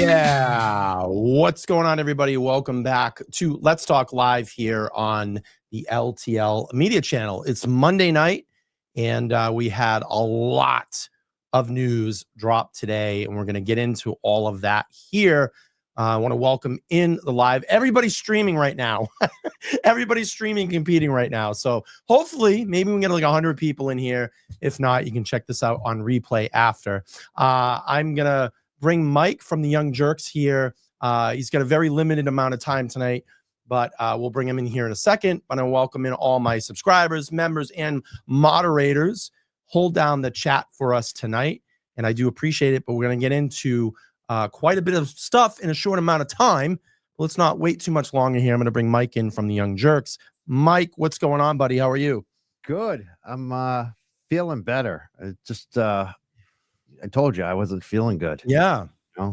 Yeah. What's going on, everybody? Welcome back to Let's Talk Live here on the LTL Media Channel. It's Monday night, and we had a lot of news drop today, and we're going to get into all of that here. I want to welcome in the live. Everybody's streaming right now. Everybody's streaming, competing right now. So hopefully, maybe we can get like 100 people in here. If not, you can check this out on replay after. I'm going to bring Mike from the Young Jurks here. He's got a very limited amount of time tonight, but we'll bring him in here in a second. But I welcome in all my subscribers, members, and moderators. Hold down the chat for us tonight, and I do appreciate it. But we're going to get into quite a bit of stuff in a short amount of time. Let's not wait too much longer here. I'm going to bring Mike in from the Young Jurks. Mike, what's going on, buddy? How are you? Good. I'm feeling better. I told you I wasn't feeling good. Yeah.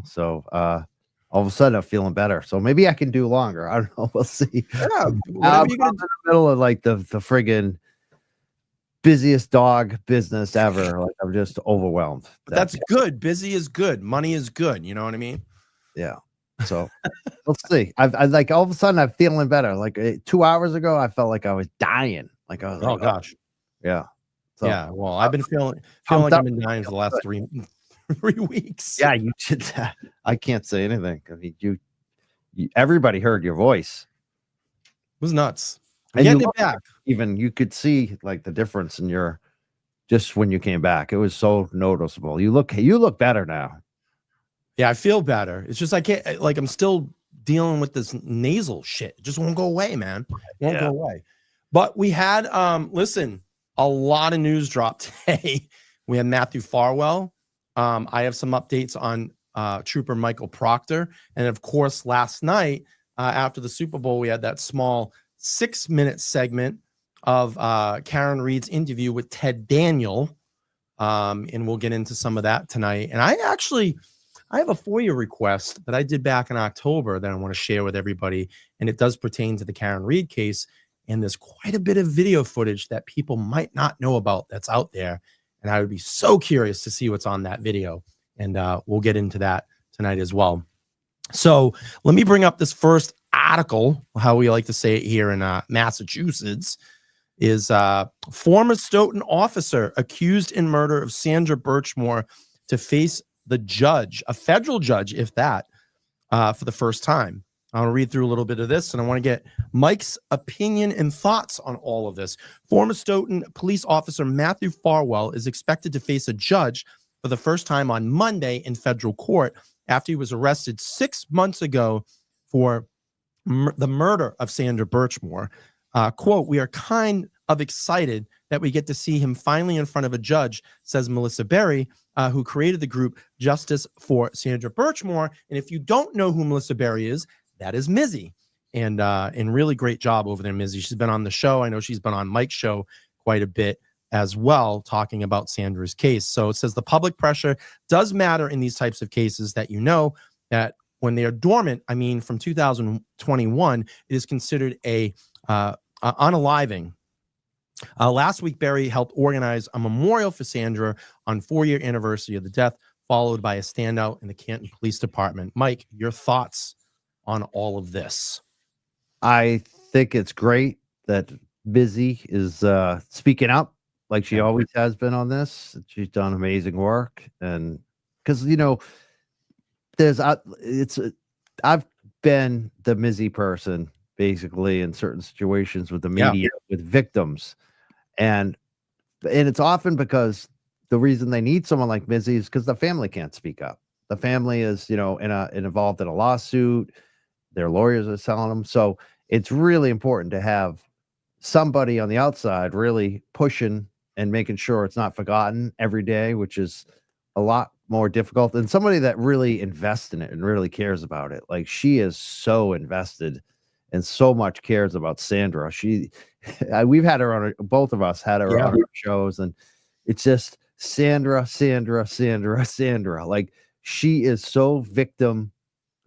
So all of a sudden I'm feeling better. So maybe I can do longer. I don't know. We'll see. Yeah. I'm in the middle of like the friggin' busiest dog business ever. Like I'm just overwhelmed. But that's good. Busy is good. Money is good. You know what I mean? Yeah. So let's see. I like all of a sudden I'm feeling better. Like 2 hours ago, I felt like I was dying. Like I was oh gosh. Yeah. So, yeah, well, I've been feeling like I've been dying for the last three weeks. Yeah, you did that. I can't say anything. I mean, you everybody heard your voice. It was nuts. And getting it back. Even you could see like the difference in your just when you came back. It was so noticeable. You look better now. Yeah, I feel better. It's just I can't like I'm still dealing with this nasal shit. It just won't go away, man. It won't go away. But we had listen. A lot of news dropped today. We had Mathew Farwell. I have some updates on Trooper Michael Proctor. And of course, last night after the Super Bowl, we had that small 6-minute segment of Karen Reed's interview with Ted Daniel. And we'll get into some of that tonight. And I have a FOIA request that I did back in October that I want to share with everybody. And it does pertain to the Karen Reed case. And there's quite a bit of video footage that people might not know about that's out there. And I would be so curious to see what's on that video. And we'll get into that tonight as well. So let me bring up this first article, how we like to say it here in Massachusetts, is former Stoughton officer accused in murder of Sandra Birchmore to face the judge, a federal judge, if that, for the first time. I'll read through a little bit of this, and I want to get Mike's opinion and thoughts on all of this. Former Stoughton police officer Mathew Farwell is expected to face a judge for the first time on Monday in federal court after he was arrested 6 months ago for the murder of Sandra Birchmore. Quote, "We are kind of excited that we get to see him finally in front of a judge," says Melissa Berry, who created the group Justice for Sandra Birchmore. And if you don't know who Melissa Berry is, that is Mizzy, and really great job over there, Mizzy. She's been on the show. I know she's been on Mike's show quite a bit as well, talking about Sandra's case. So it says the public pressure does matter in these types of cases, that you know that when they are dormant, I mean, from 2021, it is considered a unaliving. Last week, Berry helped organize a memorial for Sandra on 4-year anniversary of the death, followed by a standout in the Canton Police Department. Mike, your thoughts on all of this? I think it's great that Busy is speaking up like she always has been on this. She's done amazing work, and because I've been the Mizzy person basically in certain situations with the media, with victims, and it's often because the reason they need someone like Mizzy is because the family can't speak up. The family is involved in a lawsuit. Their lawyers are telling them. So it's really important to have somebody on the outside really pushing and making sure it's not forgotten every day, which is a lot more difficult, and somebody that really invests in it and really cares about it. Like she is so invested and so much cares about Sandra. We've had her on, both of us had her on our shows, and it's just Sandra. Like she is so victim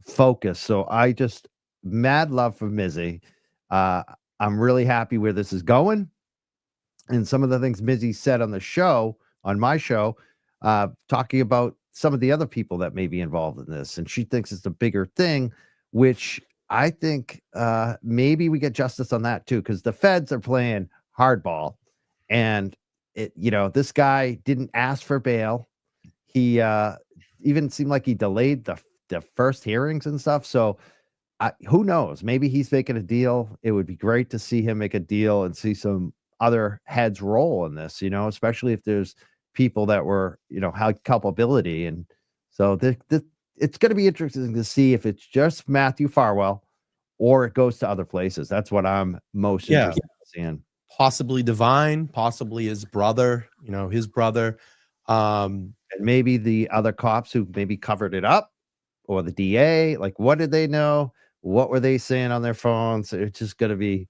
focused. So I just mad love for Mizzy. I'm really happy where this is going. And some of the things Mizzy said on the show, on my show, talking about some of the other people that may be involved in this, and she thinks it's a bigger thing, which I think maybe we get justice on that too, because the feds are playing hardball, and this guy didn't ask for bail. He even seemed like he delayed the first hearings and stuff. So who knows? Maybe he's making a deal. It would be great to see him make a deal and see some other heads roll in this, especially if there's people that were, had culpability. And so it's going to be interesting to see if it's just Mathew Farwell or it goes to other places. That's what I'm most interested in seeing. Possibly Divine, possibly his brother, his brother. And maybe the other cops who maybe covered it up, or the DA. Like, what did they know? What were they saying on their phones? It's just going to be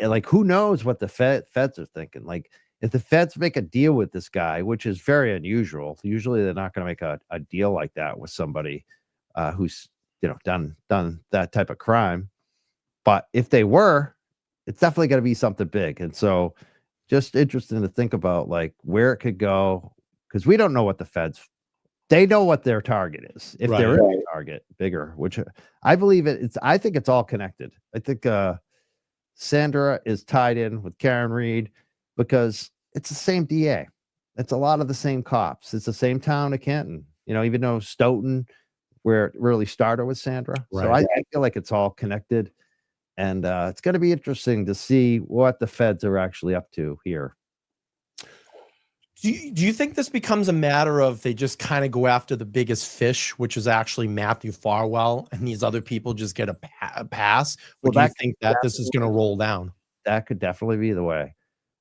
like, who knows what the feds are thinking? Like, if the feds make a deal with this guy, which is very unusual, usually they're not going to make a deal like that with somebody who's done that type of crime. But if they were, it's definitely going to be something big. And so, just interesting to think about like where it could go, because we don't know what the feds. They know what their target is, if there is a target bigger, which I believe I think it's all connected. I think Sandra is tied in with Karen Reed because it's the same DA. It's a lot of the same cops. It's the same town of Canton, even though Stoughton, where it really started with Sandra. Right. So I feel like it's all connected. And it's going to be interesting to see what the feds are actually up to here. Do you think this becomes a matter of they just kind of go after the biggest fish, which is actually Mathew Farwell, and these other people just get a pass? Or do you think that this is going to roll down? That could definitely be the way.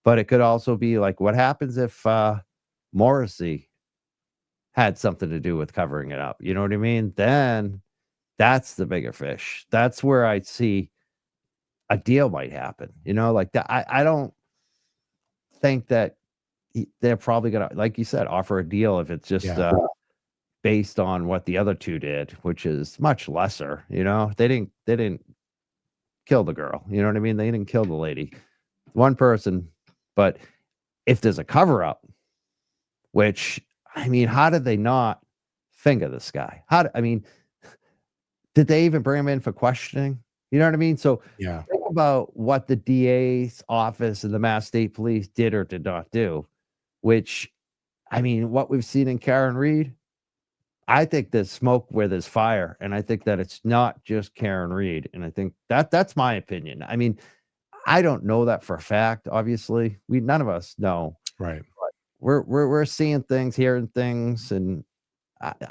But it could also be like, what happens if Morrissey had something to do with covering it up? You know what I mean? Then that's the bigger fish. That's where I see a deal might happen. Like that. I don't think that they're probably gonna, like you said, offer a deal if it's just based on what the other two did, which is much lesser. They didn't kill the girl. You know what I mean? They didn't kill the lady. One person. But if there's a cover up, which how did they not finger this guy? Did they even bring him in for questioning? You know what I mean? So think about what the DA's office and the Mass State Police did or did not do, which, what we've seen in Karen Reed, I think there's smoke where there's fire. And I think that it's not just Karen Reed. And I think that's my opinion. I don't know that for a fact. Obviously, none of us know. Right. But we're seeing things, hearing things. And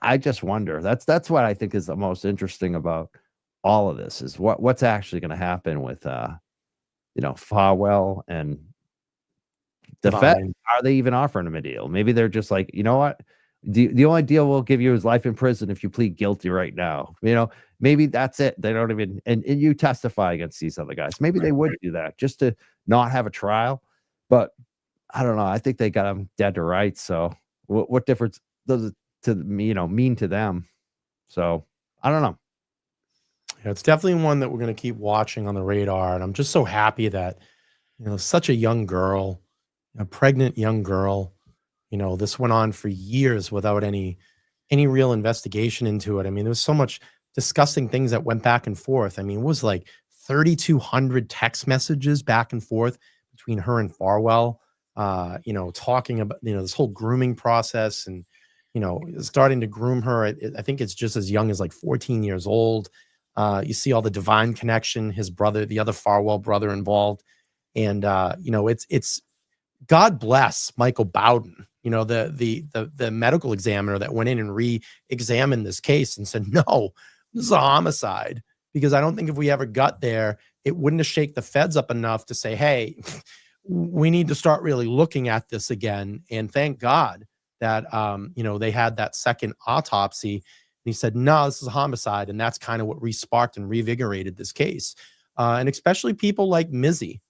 I just wonder. That's what I think is the most interesting about all of this, is what's actually going to happen with Farwell and the Fed. Are they even offering him a deal? Maybe they're just like, you know what? The only deal we'll give you is life in prison if you plead guilty right now. Maybe that's it. They don't even and you testify against these other guys. Maybe they would do that just to not have a trial. But I don't know. I think they got them dead to rights. So what difference does it mean to them? So I don't know. Yeah, it's definitely one that we're going to keep watching on the radar. And I'm just so happy that, such a young girl, a pregnant young girl, this went on for years without any real investigation into it. There was so much disgusting things that went back and forth. It was like 3,200 text messages back and forth between her and Farwell, talking about, this whole grooming process and, starting to groom her. I think it's just as young as like 14 years old. You see all the Divine connection, his brother, the other Farwell brother involved. And, it's God bless Michael Bowden, the medical examiner that went in and re-examined this case and said, no, this is a homicide. Because I don't think if we ever got there, it wouldn't have shaken the feds up enough to say, hey, we need to start really looking at this again. And thank God that, they had that second autopsy. And he said, no, this is a homicide. And that's kind of what re-sparked and revigorated this case. And especially people like Mizzy,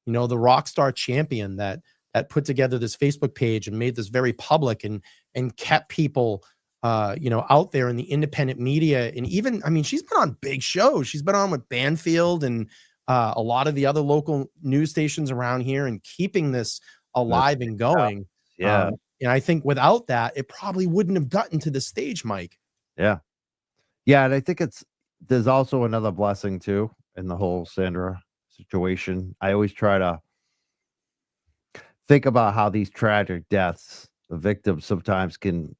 the rock star champion that put together this Facebook page and made this very public and kept people, out there in the independent media. And even, she's been on big shows. She's been on with Banfield and a lot of the other local news stations around here and keeping this alive and going. Yeah. And I think without that, it probably wouldn't have gotten to this stage, Mike. Yeah. And I think there's also another blessing too in the whole Sandra situation. I always try to think about how these tragic deaths, the victims sometimes can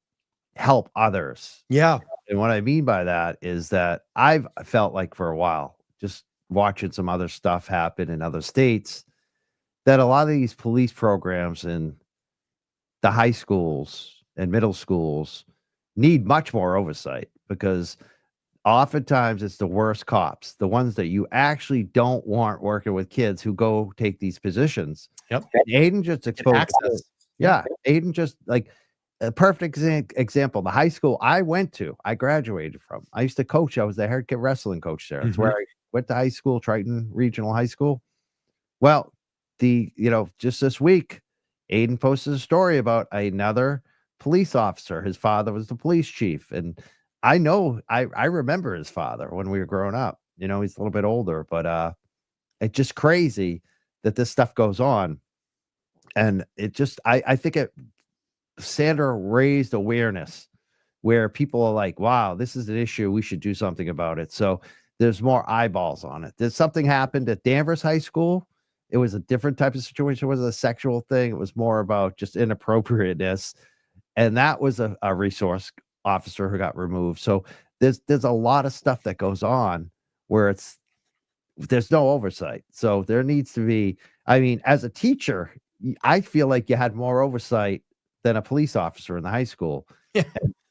help others. Yeah. And what I mean by that is that I've felt like for a while, just watching some other stuff happen in other states, that a lot of these police programs in the high schools and middle schools need much more oversight, because oftentimes it's the worst cops, the ones that you actually don't want working with kids who go take these positions. Yep. And Aiden just exposed Access. Yeah, Aiden just like a perfect example. The high school I went to, I graduated from. I used to coach. I was the head kid wrestling coach there. That's where I went to high school, Triton Regional High School. Well, just this week, Aiden posted a story about another police officer. His father was the police chief, and I remember his father when we were growing up. He's a little bit older, but it's just crazy that this stuff goes on. And it just, I think Sandra raised awareness where people are like, wow, this is an issue. We should do something about it. So there's more eyeballs on it. There's something happened at Danvers High School. It was a different type of situation. It wasn't a sexual thing. It was more about just inappropriateness. And that was a resource officer who got removed. So there's a lot of stuff that goes on where there's no oversight. So there needs to be, as a teacher, I feel like you had more oversight than a police officer in the high school. Yeah.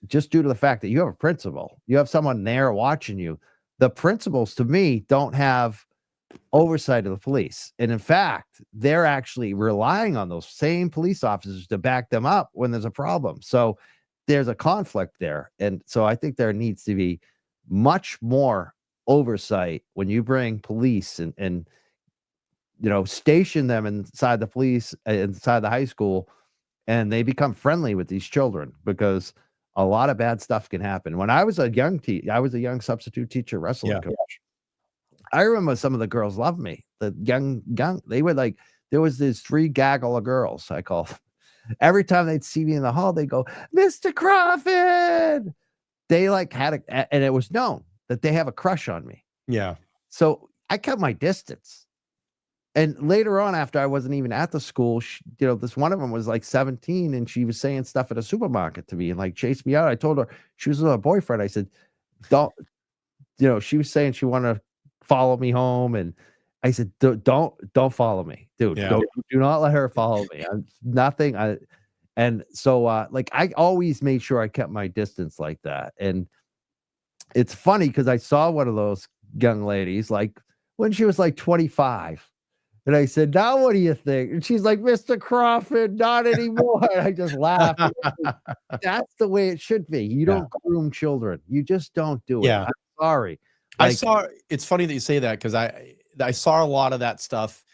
Just due to the fact that you have a principal, you have someone there watching you. The principals, to me, don't have oversight of the police. And in fact, they're actually relying on those same police officers to back them up when there's a problem. So there's a conflict there. And so I think there needs to be much more oversight when you bring police and station them inside the police, inside the high school, and they become friendly with these children, because a lot of bad stuff can happen. When I was a young I was a young substitute teacher, wrestling coach. I remember some of the girls loved me. The young, they were like, there was this 3 gaggle of girls, I call them. Every time they'd see me in the hall, they go, Mr. Crawford. They had and it was known that they have a crush on me. Yeah. So I kept my distance. And later on, after I wasn't even at the school, this one of them was like 17, and she was saying stuff at a supermarket to me and chased me out. I told her she was with her boyfriend. I said, don't, she was saying she wanted to follow me home. And I said, don't follow me, dude. Yeah. Do not let her follow me. I'm nothing. And so I always made sure I kept my distance like that. And it's funny because I saw one of those young ladies, when she was 25. And I said, now what do you think? And she's like, Mr. Crawford, not anymore. And I just laughed. That's the way it should be. You don't groom children. You just don't do it. I'm sorry. It's funny that you say that, because I saw a lot of that stuff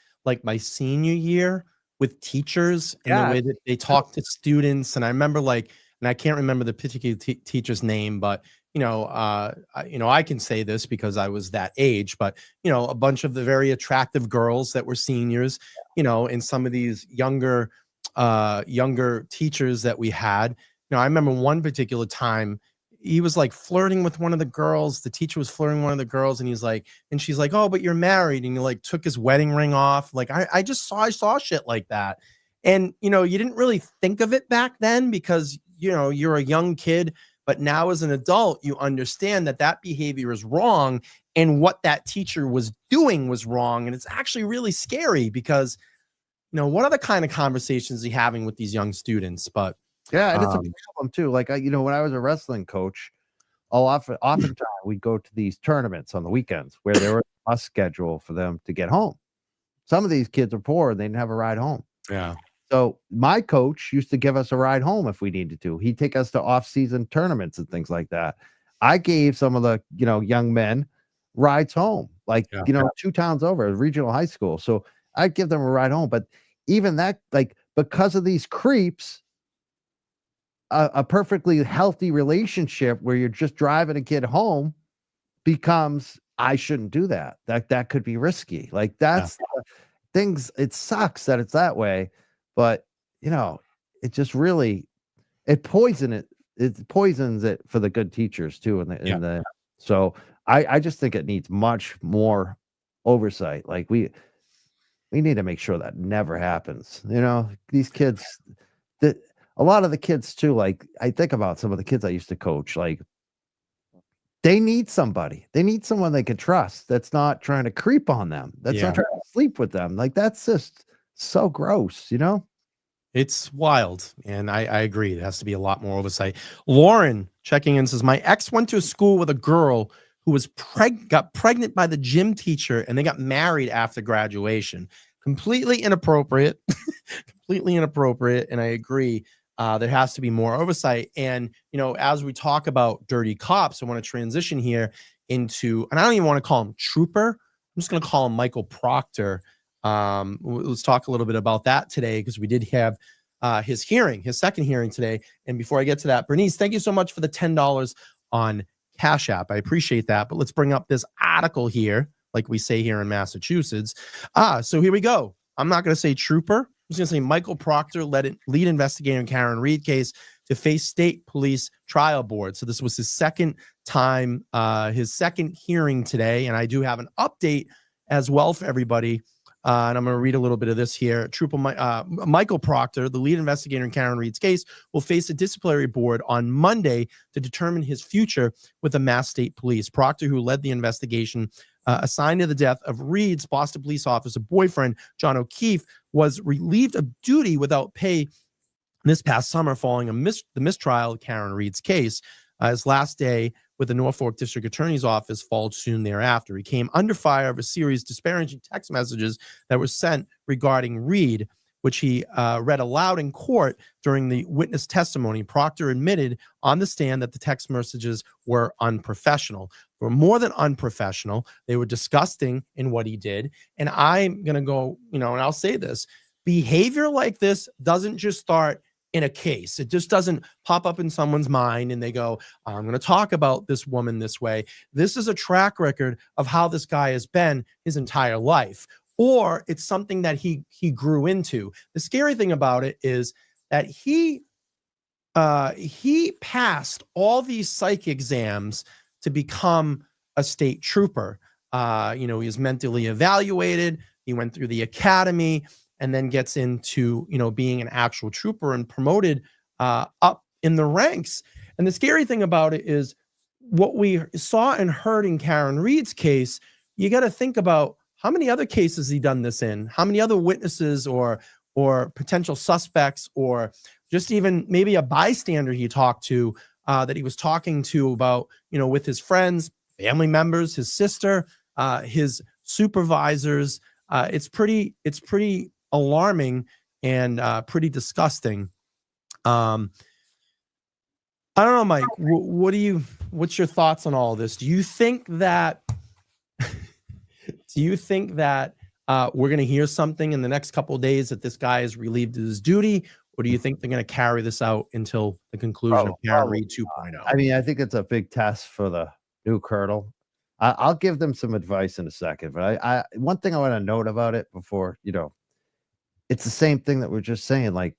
my senior year with teachers and the way that they talk to students. And I remember and I can't remember the particular teacher's name, but I can say this because I was that age, but a bunch of the very attractive girls that were seniors, and some of these younger teachers that we had. I remember one particular time he was flirting with one of the girls. The teacher was flirting with one of the girls, and she's like, oh, but you're married, and he took his wedding ring off. I saw shit like that. And you didn't really think of it back then because you're a young kid. But now as an adult, you understand that behavior is wrong, and what that teacher was doing was wrong. And it's actually really scary because, what are the kind of conversations are you having with these young students? But yeah, and it's a problem too. When I was a wrestling coach, oftentimes we'd go to these tournaments on the weekends where there was a bus schedule for them to get home. Some of these kids are poor and they didn't have a ride home. Yeah. So my coach used to give us a ride home if we needed to. He'd take us to off-season tournaments and things like that. I gave some of the, young men rides home, 2 towns over, a regional high school. So I'd give them a ride home. But even that, because of these creeps, a perfectly healthy relationship where you're just driving a kid home becomes, I shouldn't do that. That could be risky. That's things. It sucks that it's that way. But, it just really it poisons it for the good teachers too. So I just think it needs much more oversight. Like we need to make sure that never happens. These kids, that a lot of the kids too, like I think about some of the kids I used to coach, like they need somebody. They need someone they can trust that's not trying to creep on them. That's not trying to sleep with them. Like that's just so gross, It's wild. And I agree. It has to be a lot more oversight. Lauren checking in says, my ex went to a school with a girl who was got pregnant by the gym teacher, and they got married after graduation. Completely inappropriate. Completely inappropriate. And I agree. There has to be more oversight. And, as we talk about dirty cops, I want to transition here into, and I don't even want to call him Trooper. I'm just going to call him Michael Proctor. Let's talk a little bit about that today, because we did have his second hearing today. And before I get to that, Bernice, thank you so much for the $10 on Cash App. I appreciate that. But let's bring up this article here, like we say here in Massachusetts. So here we go. I'm not going to say Trooper. I'm just going to say Michael Proctor lead investigator in Karen Reed case to face state police trial board. So this was his second time, his second hearing today. And I do have an update as well for everybody. And I'm going to read a little bit of this here. Trooper Michael Proctor, the lead investigator in Karen Reed's case, will face a disciplinary board on Monday to determine his future with the Mass State Police. Proctor, who led the investigation assigned to the death of Reed's Boston police officer boyfriend, John O'Keefe, was relieved of duty without pay this past summer following the mistrial of Karen Reed's case. His last day with the Norfolk District Attorney's Office followed soon thereafter. He came under fire of a series of disparaging text messages that were sent regarding Reed, which he read aloud in court during the witness testimony. Proctor admitted on the stand that the text messages were unprofessional. They were more than unprofessional. They were disgusting in what he did. And I'm going to go, and I'll say this, behavior like this doesn't just start in a case. It just doesn't pop up in someone's mind and they go, I'm going to talk about this woman this way. This is a track record of how this guy has been his entire life, or it's something that he grew into. The scary thing about it is that he passed all these psych exams to become a state trooper. He was mentally evaluated. He went through the academy, and then gets into, being an actual trooper and promoted up in the ranks. And the scary thing about it is what we saw and heard in Karen Reed's case. You got to think about how many other cases he done this in, how many other witnesses or potential suspects, or just even maybe a bystander he talked to that he was talking to about, with his friends, family members, his sister, his supervisors. It's pretty alarming and pretty disgusting. I don't know, Mike. What's your thoughts on all this? Do you think that we're going to hear something in the next couple of days that this guy is relieved of his duty, or do you think they're going to carry this out until the conclusion of Karen Reed 2.0? I mean, I think it's a big test for the new colonel. I'll give them some advice in a second, but I one thing I want to note about it before, it's the same thing that we're just saying. Like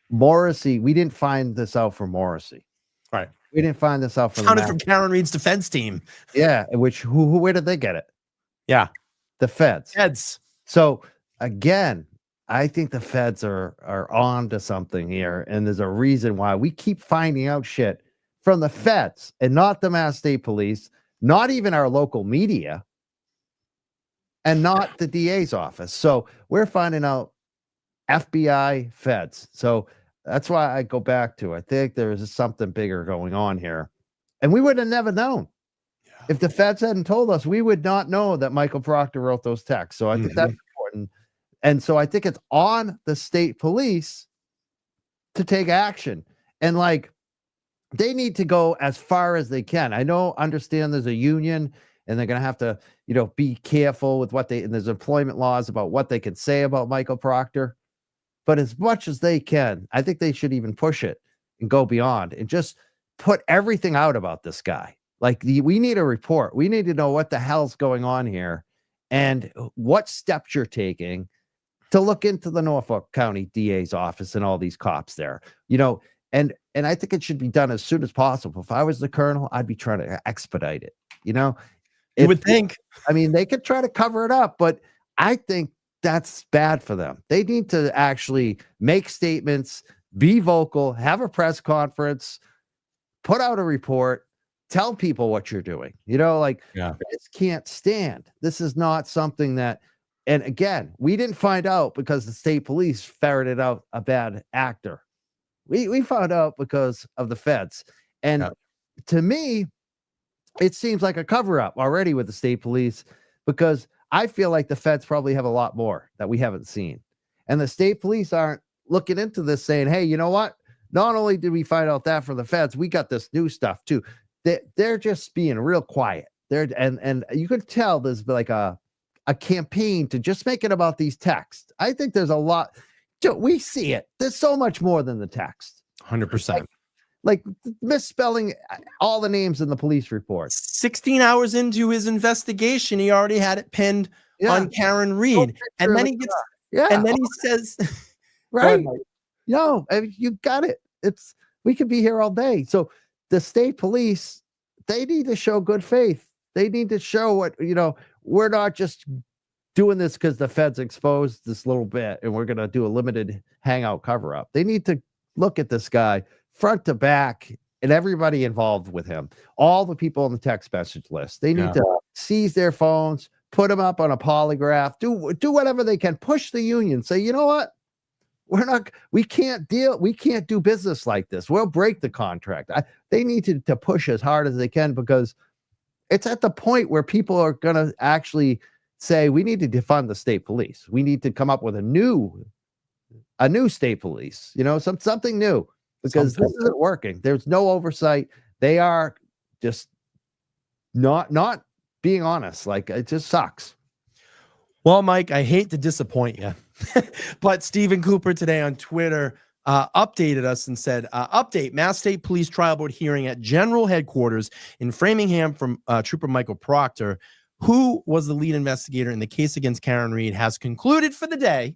Morrissey, we didn't find this out for Morrissey. Right. We didn't find this out from Karen Reed's defense team. Yeah. Where did they get it? Yeah. The feds. So again, I think the feds are on to something here. And there's a reason why we keep finding out shit from the feds and not the Mass State Police, not even our local media, and not the DA's office. So we're finding out FBI, feds. So that's why I go back to, I think there is something bigger going on here. And we would have never known. If the feds hadn't told us, we would not know that Michael Proctor wrote those texts. So I think that's important. And so I think it's on the state police to take action. And they need to go as far as they can. Understand there's a union and they're going to have to, be careful with and there's employment laws about what they can say about Michael Proctor. But as much as they can, I think they should even push it and go beyond and just put everything out about this guy. We need a report. We need to know what the hell's going on here and what steps you're taking to look into the Norfolk County DA's office and all these cops there, you know, and I think it should be done as soon as possible. If I was the colonel, I'd be trying to expedite it, you know. You would think. I mean, they could try to cover it up, but I think that's bad for them. They need to actually make statements, be vocal, have a press conference, put out a report, tell people what you're doing. You know, like, this can't stand. This is not something that, and again, we didn't find out because the state police ferreted out a bad actor. We found out because of the feds. And to me, it seems like a cover-up already with the state police, because I feel like the feds probably have a lot more that we haven't seen. And the state police aren't looking into this saying, hey, you know what? Not only did we find out that from the feds, we got this new stuff too. They're just being real quiet. And you could tell there's like a campaign to just make it about these texts. I think there's a lot. We see it. There's so much more than the text. 100%. Like misspelling all the names in the police report. 16 hours into his investigation, he already had it pinned on Karen Reed. And then he gets, and then he says, right. No, I mean, you got it. We could be here all day. So the state police, they need to show good faith. They need to show what, you know, we're not just doing this because the feds exposed this little bit and we're going to do a limited hangout cover up. They need to look at this guy front to back and everybody involved with him. All the people on the text message list, they need to seize their phones, put them up on a polygraph, do whatever they can, push the union, say, you know what? We can't do business like this. We'll break the contract. They need to push as hard as they can, because it's at the point where people are going to actually say, we need to defund the state police. We need to come up with a new state police, you know, something new, because this isn't working. There's no oversight. They are just not being honest. Like, it just sucks. Well, Mike, I hate to disappoint you, but Stephen Cooper today on Twitter updated us and said, update, Mass State Police Trial Board hearing at General Headquarters in Framingham from Trooper Michael Proctor, who was the lead investigator in the case against Karen Reed, has concluded for the day.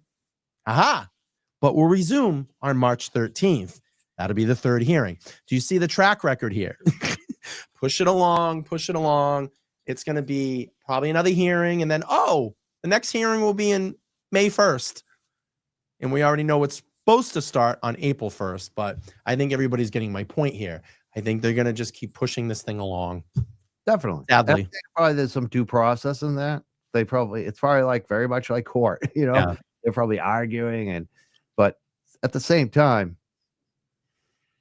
But will resume on March 13th. That'll be the third hearing. Do you see the track record here? Push it along. It's going to be probably another hearing. And then, the next hearing will be in May 1st. And we already know it's supposed to start on April 1st. But I think everybody's getting my point here. I think they're going to just keep pushing this thing along. Definitely. Sadly. Probably there's some due process in that. It's probably like very much like court, you know, they're probably arguing, but at the same time,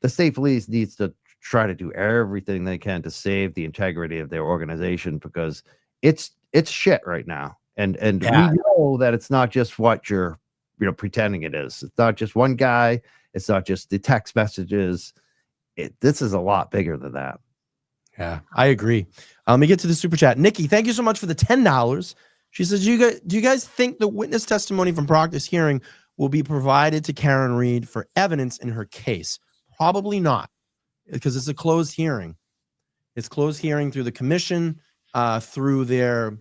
the state police needs to try to do everything they can to save the integrity of their organization, because it's shit right now. And we know that it's not just what you're, you know, pretending it is. It's not just one guy. It's not just the text messages. This is a lot bigger than that. Yeah, I agree. Let me get to the super chat. Nikki, thank you so much for the $10. She says, do you guys think the witness testimony from Proctor's hearing will be provided to Karen Reed for evidence in her case? Probably not, because it's a closed hearing. It's closed hearing through the commission, through their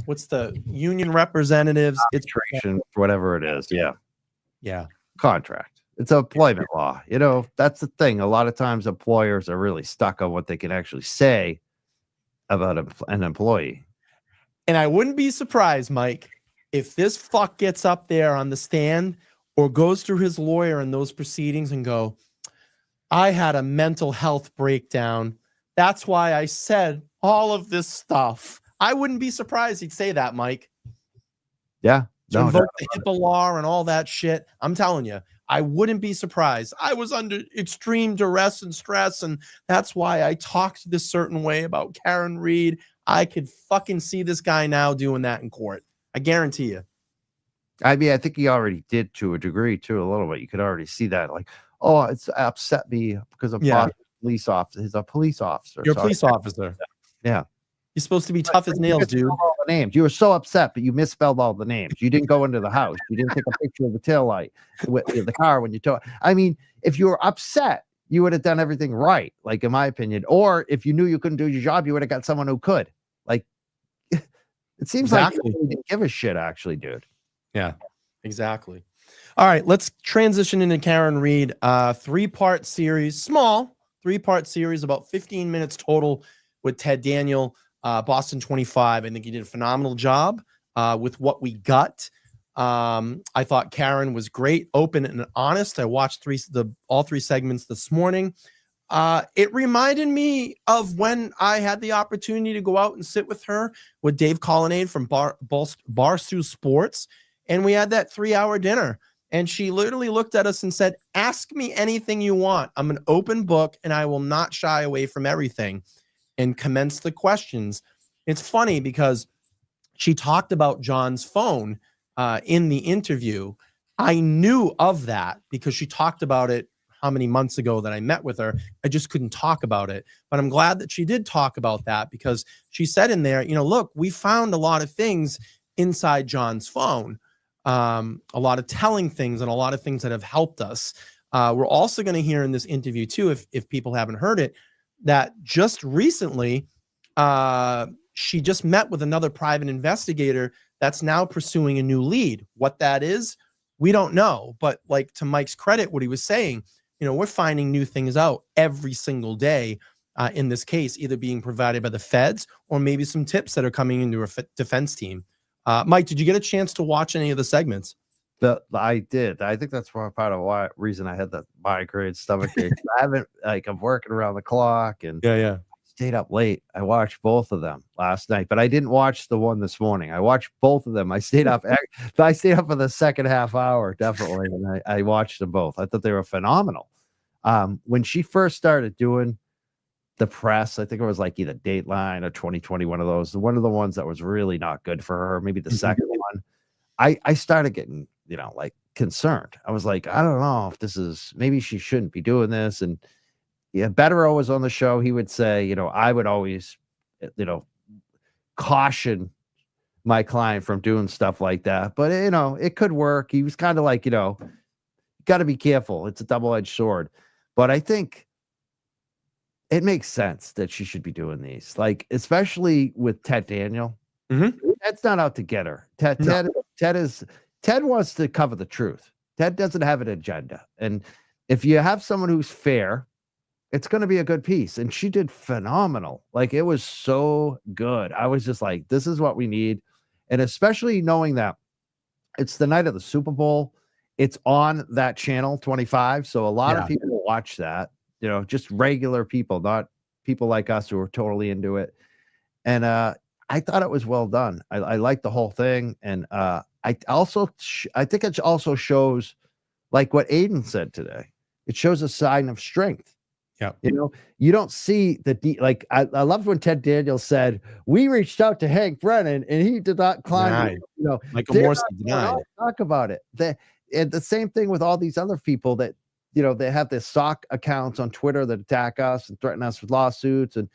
what's the union representatives? Arbitration, whatever it is. Yeah. Contract. It's employment law. You know, that's the thing. A lot of times employers are really stuck on what they can actually say about an employee. And I wouldn't be surprised, Mike, if this fuck gets up there on the stand or goes through his lawyer in those proceedings and go, I had a mental health breakdown. That's why I said all of this stuff. I wouldn't be surprised he'd say that, Mike. Yeah. To invoke the HIPAA law and all that shit. I'm telling you, I wouldn't be surprised. I was under extreme duress and stress, and that's why I talked this certain way about Karen Reed. I could fucking see this guy now doing that in court. I guarantee you. I mean, I think he already did to a degree, too, a little bit. You could already see that. Like, oh, it's upset me because I'm a police officer. He's a police officer. You're a police officer. Yeah. You're supposed to be tough as nails, dude. All the names. You were so upset, but you misspelled all the names. You didn't go into the house. You didn't take a picture of the taillight with the car when you told. I mean, if you were upset, you would have done everything right, like in my opinion. Or if you knew you couldn't do your job, you would have got someone who could. Like, It seems like Exactly. they didn't give a shit, actually, dude. Yeah, exactly. All right, let's transition into Karen Reed. Three-part series, small three-part series, about 15 minutes total with Ted Daniel, Boston 25. I think he did a phenomenal job with what we got. I thought Karen was great, open and honest. I watched all three segments this morning. It reminded me of when I had the opportunity to go out and sit with her with Dave Colonnade from Barstool Sports, and we had that 3-hour dinner. And she literally looked at us and said, "Ask me anything you want. I'm an open book, and I will not shy away from everything," and commence the questions. It's funny because she talked about John's phone in the interview. I knew of that because she talked about it how many months ago that I met with her. I just couldn't talk about it. But I'm glad that she did talk about that, because she said in there, look, we found a lot of things inside John's phone, a lot of telling things and a lot of things that have helped us. We're also going to hear in this interview too, if people haven't heard it, that just recently, she just met with another private investigator that's now pursuing a new lead. What that is, we don't know. But like, to Mike's credit, what he was saying, we're finding new things out every single day in this case, either being provided by the feds or maybe some tips that are coming into a defense team. Mike, did you get a chance to watch any of the segments? I did. I think that's part of why reason I had that migraine, stomach ache. I'm working around the clock, and yeah. Stayed up late. I watched both of them last night, but I didn't watch the one this morning. I watched both of them. I stayed up. I stayed up for the second half hour, definitely, and I watched them both. I thought they were phenomenal. When she first started doing the press, I think it was like either Dateline or 2020, one of those. One of the ones that was really not good for her. Maybe the second one. I started getting like concerned. I was like, I don't know if this is, maybe she shouldn't be doing this. And yeah, Betterow was on the show. He would say, I would always, caution my client from doing stuff like that. But, it could work. He was kind of like, got to be careful. It's a double-edged sword. But I think it makes sense that she should be doing these, like, especially with Ted Daniel. Ted's not out to get her. Ted wants to cover the truth. Ted doesn't have an agenda. And if you have someone who's fair, it's going to be a good piece. And she did phenomenal. Like, it was so good. I was just like, this is what we need. And especially knowing that it's the night of the Super Bowl, it's on that channel 25. So a lot of people watch that, just regular people, not people like us who are totally into it. And I thought it was well done. I liked the whole thing. And I think it also shows, like what Aiden said today, it shows a sign of strength. Yeah. You don't see I loved when Ted Daniels said, we reached out to Hank Brennan and he did not climb. Michael Morrison denied. Talk about it. And the same thing with all these other people that, they have their sock accounts on Twitter that attack us and threaten us with lawsuits, and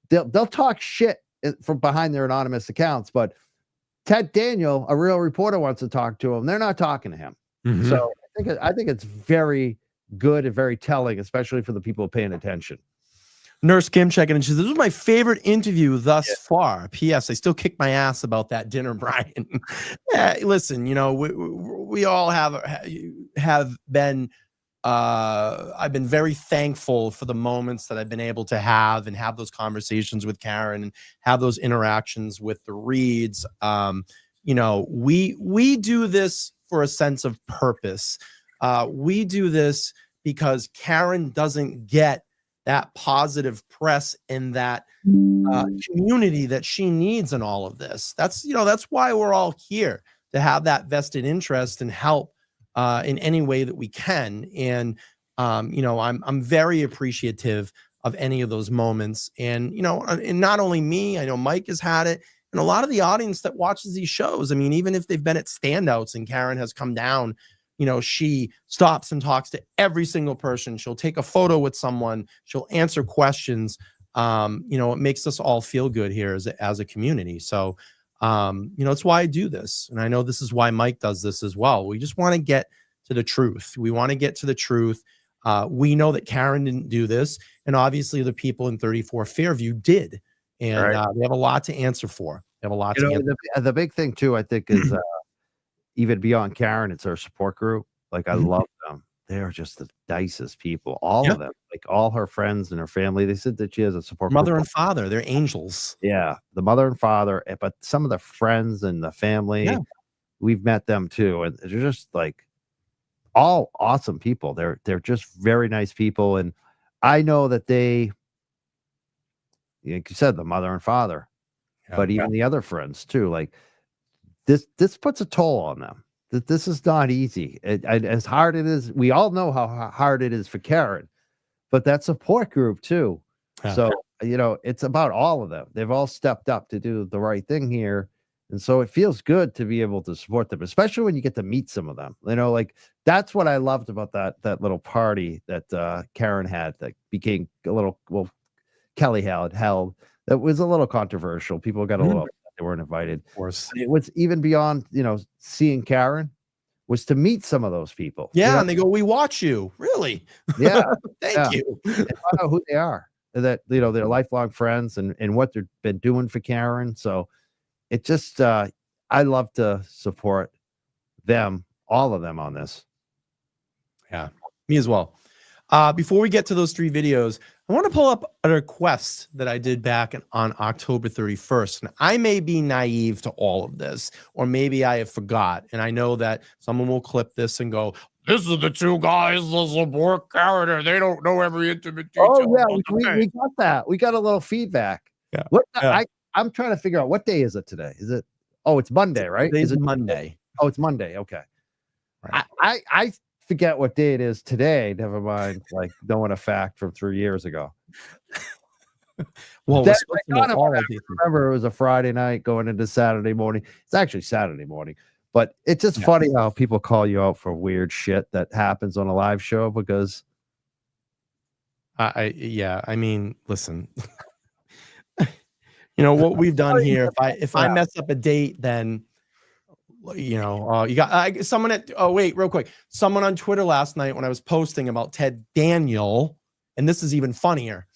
they'll talk shit from behind their anonymous accounts. But Ted Daniel, a real reporter, wants to talk to him. They're not talking to him. So I think it's very good and very telling, especially for the people paying attention. Nurse Kim checking in. She says, this was my favorite interview thus far. P.S. I still kick my ass about that dinner, Brian. Listen, we all have been. I've been very thankful for the moments that I've been able to have those conversations with Karen and have those interactions with the Reeds. We do this for a sense of purpose. We do this because Karen doesn't get that positive press and that community that she needs in all of this. That's why we're all here, to have that vested interest and help in any way that we can. And I'm very appreciative of any of those moments. And and not only me, I know Mike has had it, and a lot of the audience that watches these shows. I mean, even if they've been at standouts and Karen has come down, she stops and talks to every single person. She'll take a photo with someone. She'll answer questions. It makes us all feel good here as a community. So, it's why I do this. And I know this is why Mike does this as well. We just want to get to the truth. We want to get to the truth. We know that Karen didn't do this. And obviously the people in 34 Fairview did. And they have a lot to answer for. have a lot to give. The big thing too, I think, is even beyond Karen, it's our support group. Like I love them. They are just the nicest people. All of them, like all her friends and her family. They said that she has a support Mother group. and father, they're angels. Yeah, the mother and father, but some of the friends and the family, we've met them too, and they're just like all awesome people. They're just very nice people, and I know that they, like you said, the mother and father, but even the other friends too. Like this puts a toll on them. That this is not easy. As hard it is, we all know how hard it is for Karen, but that support group too. So it's about all of them. They've all stepped up to do the right thing here. And so it feels good to be able to support them, especially when you get to meet some of them. Like that's what I loved about that little party that Karen had that became a little, well, Kelly had held. That was a little controversial. People got a little upset they weren't invited. Of course. But it was even beyond, seeing Karen, was to meet some of those people. Yeah, and they go, "We watch you." Really? Yeah. Thank you. And find out who they are. That they're lifelong friends and what they've been doing for Karen. So it just I love to support them, all of them on this. Yeah, me as well. Before we get to those 3 videos, I want to pull up a request that I did back on October 31st. And I may be naive to all of this, or maybe I have forgot. And I know that someone will clip this and go, "This is the 2 guys that support Karen. They don't know every intimate detail." Oh, yeah, we got that. We got a little feedback. Yeah. I'm trying to figure out, what day is it today? Is it? Oh, it's Monday, right? Is it Monday? Oh, it's Monday. Okay. Right. I forget what day it is today. Never mind, like knowing a fact from 3 years ago. Well, remember, it was a Friday night going into Saturday morning. It's actually Saturday morning, but it's just funny how people call you out for weird shit that happens on a live show because. I mean, listen. What we've done here. If I mess up a date, then you got someone at. Oh wait, real quick. Someone on Twitter last night when I was posting about Ted Daniel, and this is even funnier.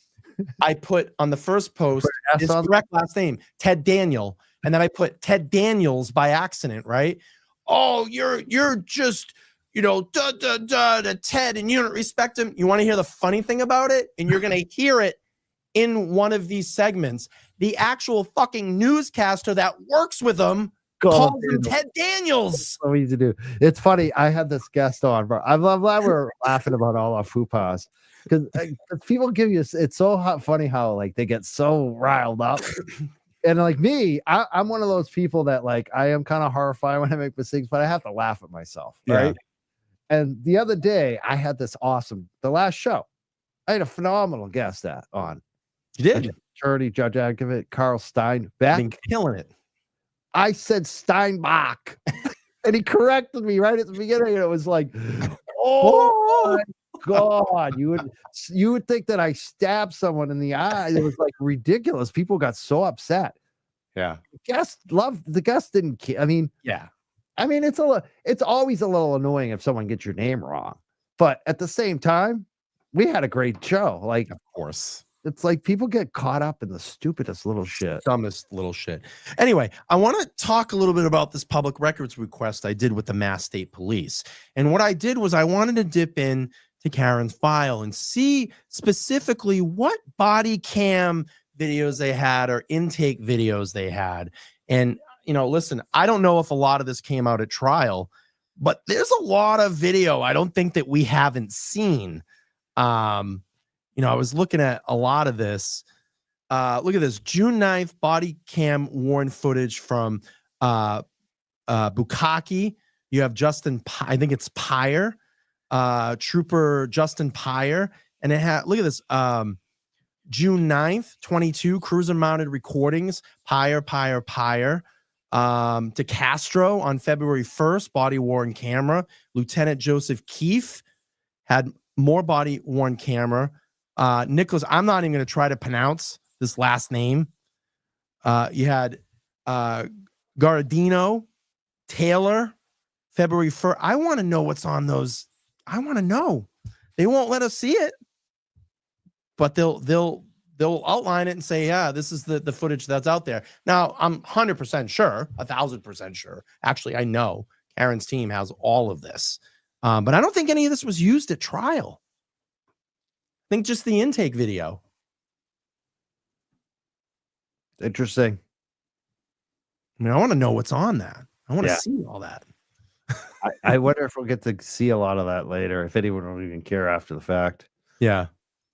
I put on the first post his correct last name, Ted Daniel, and then I put Ted Daniels by accident. Right? Oh, you're just to Ted, and you don't respect him. You want to hear the funny thing about it, and you're gonna hear it in one of these segments. The actual fucking newscaster that works with him calls him Ted Daniels. So easy to do. It's funny. I had this guest on, bro. I'm glad we're laughing about all our faux because people give you. It's so funny how like they get so riled up. And like me, I'm one of those people that like I am kind of horrified when I make mistakes, but I have to laugh at myself, right? And the other day, I had this the last show, I had a phenomenal guest on. You did? Attorney, judge, advocate, Carl Steinbach. Been killing it. I said Steinbach, and he corrected me right at the beginning, and it was like, oh my God, you would think that I stabbed someone in the eye. It was like ridiculous. People got so upset. Yeah. The guest didn't care. I mean, it's always a little annoying if someone gets your name wrong, but at the same time, we had a great show. Like, of course. It's like people get caught up in the stupidest little shit. Dumbest little shit. Anyway, I want to talk a little bit about this public records request I did with the Mass State Police. And what I did was I wanted to dip in to Karen's file and see specifically what body cam videos they had or intake videos they had. And, listen, I don't know if a lot of this came out at trial, but there's a lot of video I don't think that we haven't seen. I was looking at a lot of this. Look at this. June 9th, body cam worn footage from Bukkake. You have I think it's Pyre, Trooper Justin Pyre. And it had, look at this. June 9th, 22, cruiser mounted recordings, Pyre. To Castro on February 1st, body worn camera. Lieutenant Joseph Keefe had more body worn camera. Nicholas, I'm not even going to try to pronounce this last name. You had Gardino, Taylor, February 1st. I want to know what's on those. I want to know. They won't let us see it, but they'll they'll outline it and say, yeah, this is the footage that's out there. Now, I'm 100% sure, 1,000% sure. Actually, I know Karen's team has all of this. But I don't think any of this was used at trial. I think just the intake video. Interesting. I mean, I want to know what's on that. I want to see all that. I wonder if we'll get to see a lot of that later, if anyone will even care after the fact. Yeah.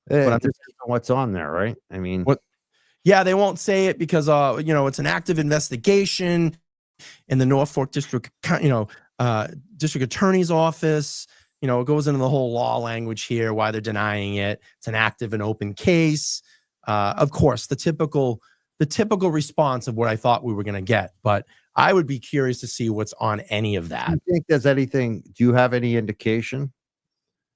But I'm just what's on there, right? I mean, what? Yeah, they won't say it because you know, it's an active investigation in the Norfolk District, you know, District Attorney's Office. You know, it goes into the whole law language here, why they're denying it. It's an active and open case. Of course, the typical response of what I thought we were going to get, but I would be curious to see what's on any of that. Do you think there's anything? Do you have any indication?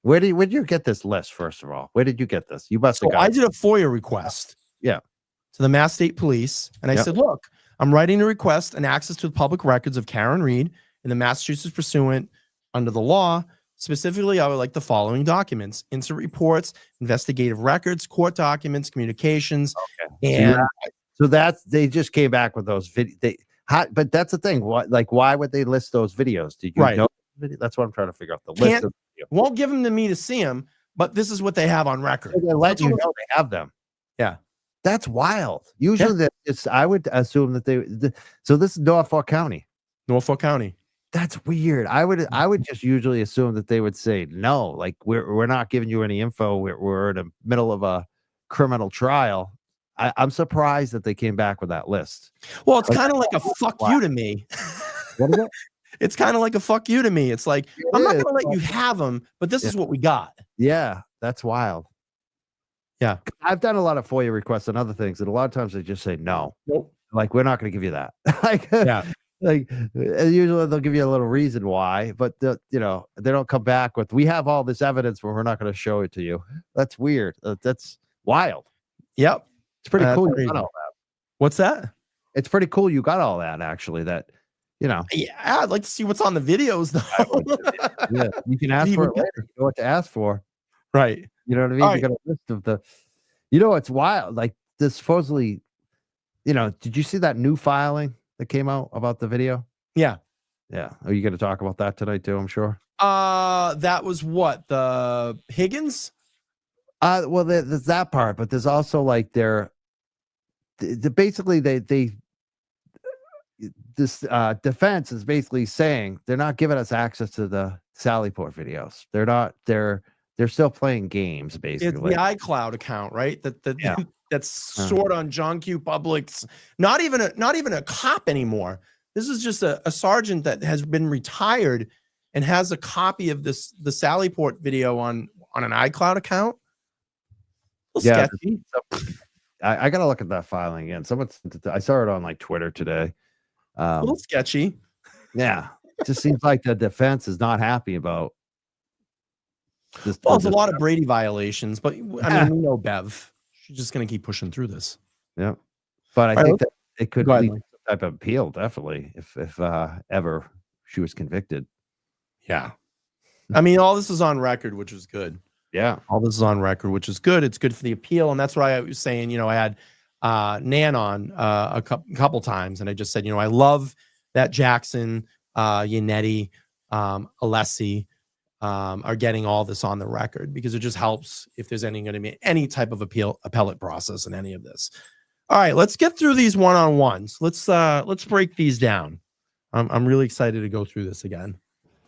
Where did you get this list? First of all, where did you get this? You must have got. I did a FOIA request. Yeah. To the Mass State Police, and I said, look, I'm writing to request an access to the public records of Karen Reed in the Massachusetts pursuant under the law. Specifically, I would like the following documents: incident reports, investigative records, court documents, communications. Okay. And so that's, they just came back with those videos. But that's the thing. Why would they list those videos? Did you know? That's what I'm trying to figure out. The list of videos. Won't give them to me to see them, but this is what they have on record. So they let you know they have them. Yeah. That's wild. Usually I would assume that so this is Norfolk County. Norfolk County. That's weird. I would just usually assume that they would say no, like we're not giving you any info. We're in the middle of a criminal trial. I'm surprised that they came back with that list. Well, it's kind of like a fuck you to me. What is it? It's kind of like a fuck you to me. It's like, I'm not going to let you have them, but this is what we got. Yeah, that's wild. Yeah. I've done a lot of FOIA requests and other things, and a lot of times they just say no. Nope. Like, we're not going to give you that. Like usually they'll give you a little reason why, but they don't come back with, we have all this evidence, but we're not going to show it to you. That's weird. That's wild. Yep. It's pretty cool you got all that. What's that? It's pretty cool you got all that, actually, that, Yeah, I'd like to see what's on the videos, though. Yeah, you can ask for it later. You know what to ask for. Right. You know what I mean? You got a list of the, it's wild. Like, this supposedly, did you see that new filing that came out about the video? Yeah. Yeah. Are you going to talk about that tonight too, I'm sure? That was what? The Higgins? Well, there's that part, but there's also like basically this defense is basically saying they're not giving us access to the Sallyport videos. They're still playing games, basically. It's the iCloud account, right? That's stored on John Q. Public's. Not even a cop anymore. This is just a sergeant that has been retired and has a copy of the Sallyport video on an iCloud account. Sketchy. I gotta look at that filing again. I saw it on like Twitter today. A little sketchy. Yeah, it just seems like the defense is not happy about this. Well, there's a lot of Brady violations, but I mean, we know Bev. She's just gonna keep pushing through this. Yeah, but I think that it could lead to some type of appeal, definitely, if ever she was convicted. Yeah, I mean, all this is on record, which is good. Yeah, all this is on record, which is good. It's good for the appeal, and that's why I was saying, I had Nan on a couple times, and I just said, I love that Jackson, Yannetti, Alessi are getting all this on the record, because it just helps if there's going to be any type of appellate process in any of this. All right, let's get through these one-on-ones. Let's break these down. I'm really excited to go through this again.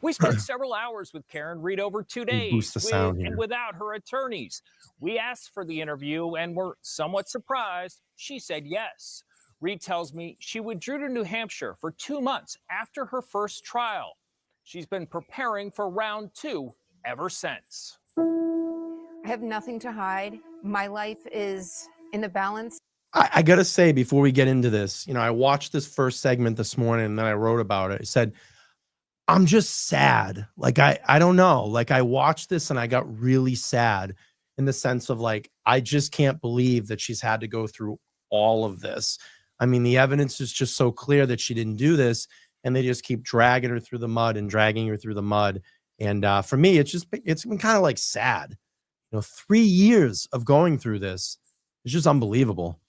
We spent several hours with Karen Reed over 2 days and without her attorneys. We asked for the interview and were somewhat surprised. She said yes. Reed tells me she withdrew to New Hampshire for 2 months after her first trial. She's been preparing for round 2 ever since. I have nothing to hide. My life is in the balance. I got to say, before we get into this, I watched this first segment this morning and then I wrote about it. I said, I'm just sad. Like, I don't know. Like, I watched this and I got really sad in the sense of, like, I just can't believe that she's had to go through all of this. I mean, the evidence is just so clear that she didn't do this, and they just keep dragging her through the mud and dragging her through the mud. And for me, it's been kind of like sad. 3 years of going through this, It's just unbelievable.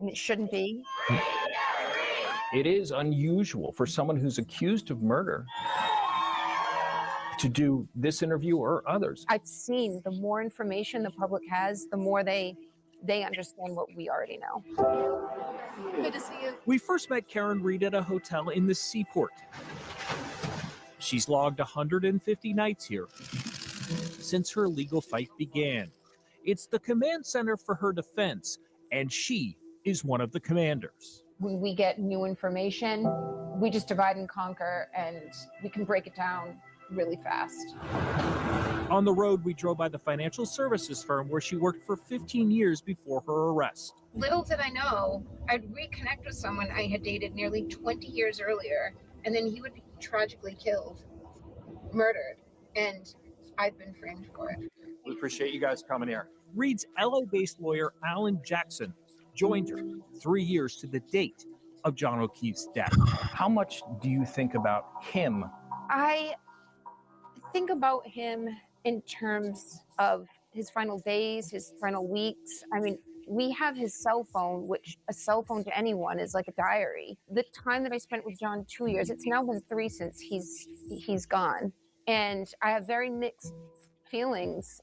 And it shouldn't be. It is unusual for someone who's accused of murder to do this interview or others. I've seen the more information the public has, the more they understand what we already know. Good to see you. We first met Karen Reed at a hotel in the Seaport. She's logged 150 nights here since her legal fight began. It's the command center for her defense, and she is one of the commanders. When we get new information, we just divide and conquer, and we can break it down really fast. On the road, we drove by the financial services firm where she worked for 15 years before her arrest. Little did I know, I'd reconnect with someone I had dated nearly 20 years earlier, and then he would be tragically killed, murdered, and I've been framed for it. We appreciate you guys coming here. Reed's LA-based lawyer, Alan Jackson, joined her 3 years to the date of John O'Keefe's death. How much do you think about him? I think about him in terms of his final days, his final weeks. I mean, we have his cell phone, which a cell phone to anyone is like a diary. The time that I spent with John, 2 years, it's now been 3 since he's gone. And I have very mixed feelings,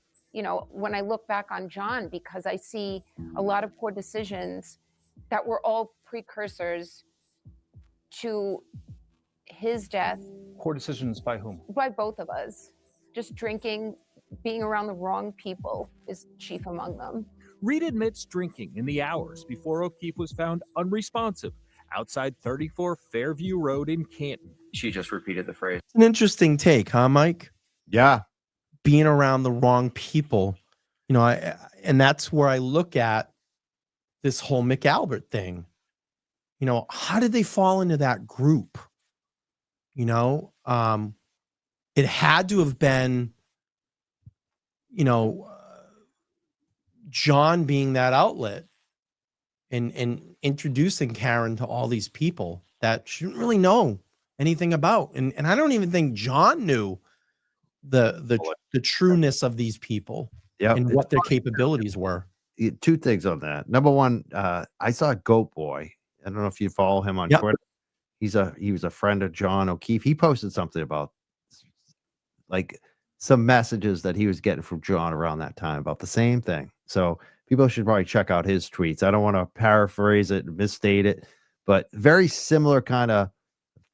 when I look back on John, because I see a lot of poor decisions that were all precursors to his death. Poor decisions by whom? By both of us. Just drinking, being around the wrong people is chief among them. Reed admits drinking in the hours before O'Keefe was found unresponsive outside 34 Fairview Road in Canton. She just repeated the phrase. An interesting take, huh, Mike? Yeah. Being around the wrong people. And that's where I look at this whole McAlbert thing. How did they fall into that group? It had to have been, John being that outlet and introducing Karen to all these people that she didn't really know anything about. And I don't even think John knew the trueness of these people and what their capabilities were. 2 things on that. Number one, I saw Goat Boy. I don't know if you follow him on Twitter. He was a friend of John O'Keefe. He posted something about like some messages that he was getting from John around that time about the same thing. So people should probably check out his tweets. I don't want to paraphrase it, misstate it, but very similar kind of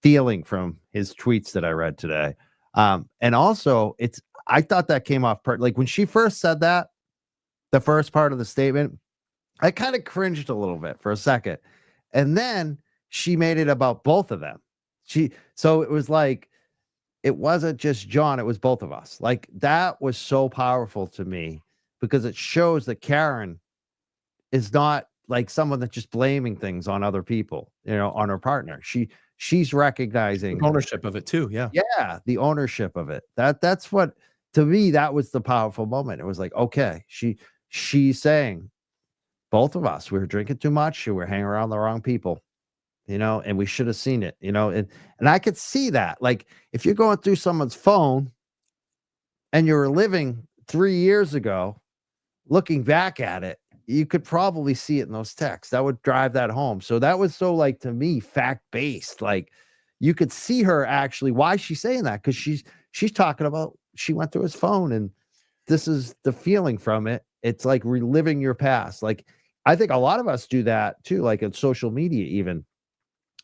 feeling from his tweets that I read today. And also I thought that came off like when she first said that, the first part of the statement, I kind of cringed a little bit for a second. And then she made it about both of them. So it was like, it wasn't just John, it was both of us. Like that was so powerful to me because it shows that Karen is not like someone that's just blaming things on other people, on her partner. She's recognizing the ownership of it too. Yeah. Yeah. The ownership of it. That's what, to me, that was the powerful moment. It was like, okay, she's saying both of us, we were drinking too much. We were hanging around the wrong people. And we should have seen it, and I could see that. Like if you're going through someone's phone and you're living 3 years ago, looking back at it, you could probably see it in those texts. That would drive that home. So that was so like, to me, fact-based. Like you could see her actually, why she's saying that? Because she's talking about, she went through his phone and this is the feeling from it. It's like reliving your past. Like I think a lot of us do that too, like in social media even.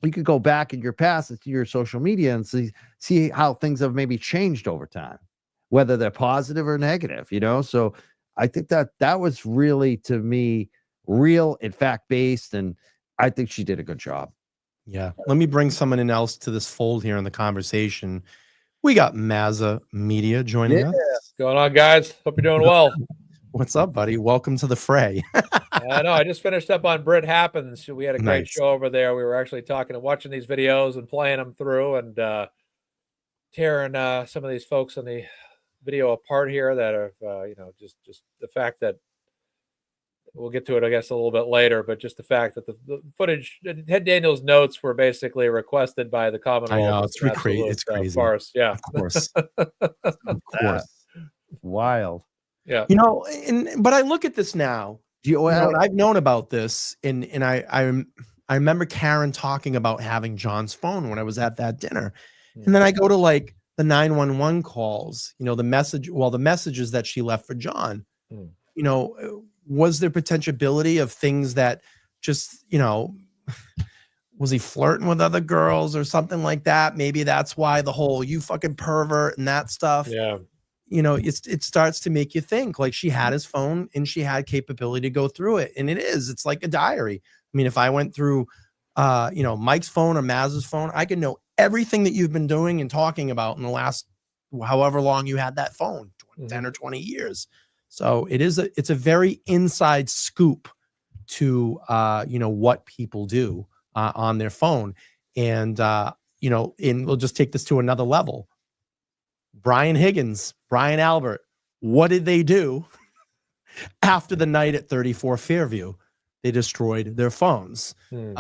You could go back in your past to your social media and see how things have maybe changed over time, whether they're positive or negative, So I think that was really, to me, real and fact-based, and I think she did a good job. Yeah. Let me bring someone else to this fold here in the conversation. We got Mazza Media joining us. What's going on, guys? Hope you're doing well. What's up, buddy? Welcome to the fray. I know. I just finished up on Brit Happens. We had a great show over there. We were actually talking and watching these videos and playing them through and tearing some of these folks on the video apart here that are, just the fact that we'll get to it, I guess, a little bit later, but just the fact that the footage, Ted Daniels' notes were basically requested by the Commonwealth. I know. It's crazy. It's crazy. Farce. Yeah. Of course. Of course. Wild. Yeah. You know, but I look at this now. And I've known about this, and I remember Karen talking about having John's phone when I was at that dinner. And then I go to like the 911 calls, you know, the messages that she left for John. You know, was there potentiality of things that just, you know, was he flirting with other girls or something like that? Maybe that's why the whole "you fucking pervert" and that stuff. Yeah. You know, it starts to make you think. Like, she had his phone and she had capability to go through it. And it's like a diary. I mean, if I went through, you know, Mike's phone or Maz's phone, I could know everything that you've been doing and talking about in the last however long you had that phone, 10 or 20 years. So it's a very inside scoop to, you know, what people do on their phone. And, you know, and we'll just take this to another level. Brian Higgins, Brian Albert, what did they do after the night at 34 Fairview? They destroyed their phones. You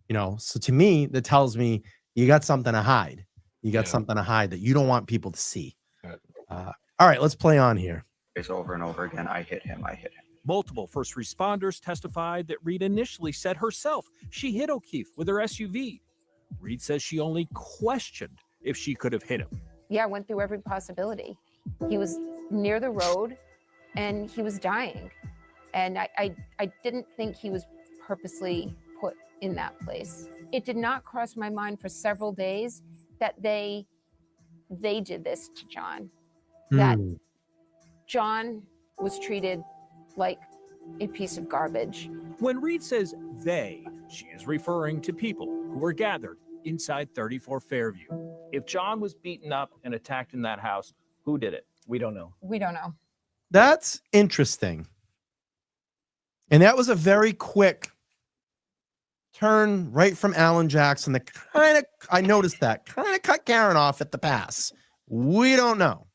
know, so to me, that tells me you got something to hide. You got something to hide that you don't want people to see. All right, let's play on here. It's over and over again. I hit him. Multiple first responders testified that Reed initially said herself she hit O'Keefe with her SUV. Reed says she only questioned if she could have hit him. Yeah, I went through every possibility. He was near the road and he was dying. And I didn't think he was purposely put in that place. It did not cross my mind for several days that they did this to John. That John was treated like a piece of garbage. When Reed says they, she is referring to people who were gathered inside 34 Fairview. If John was beaten up and attacked in that house, who did it? We don't know. We don't know. That's interesting. And that was a very quick turn right from Alan Jackson that kind of, I noticed that, kind of cut Karen off at the pass. We don't know.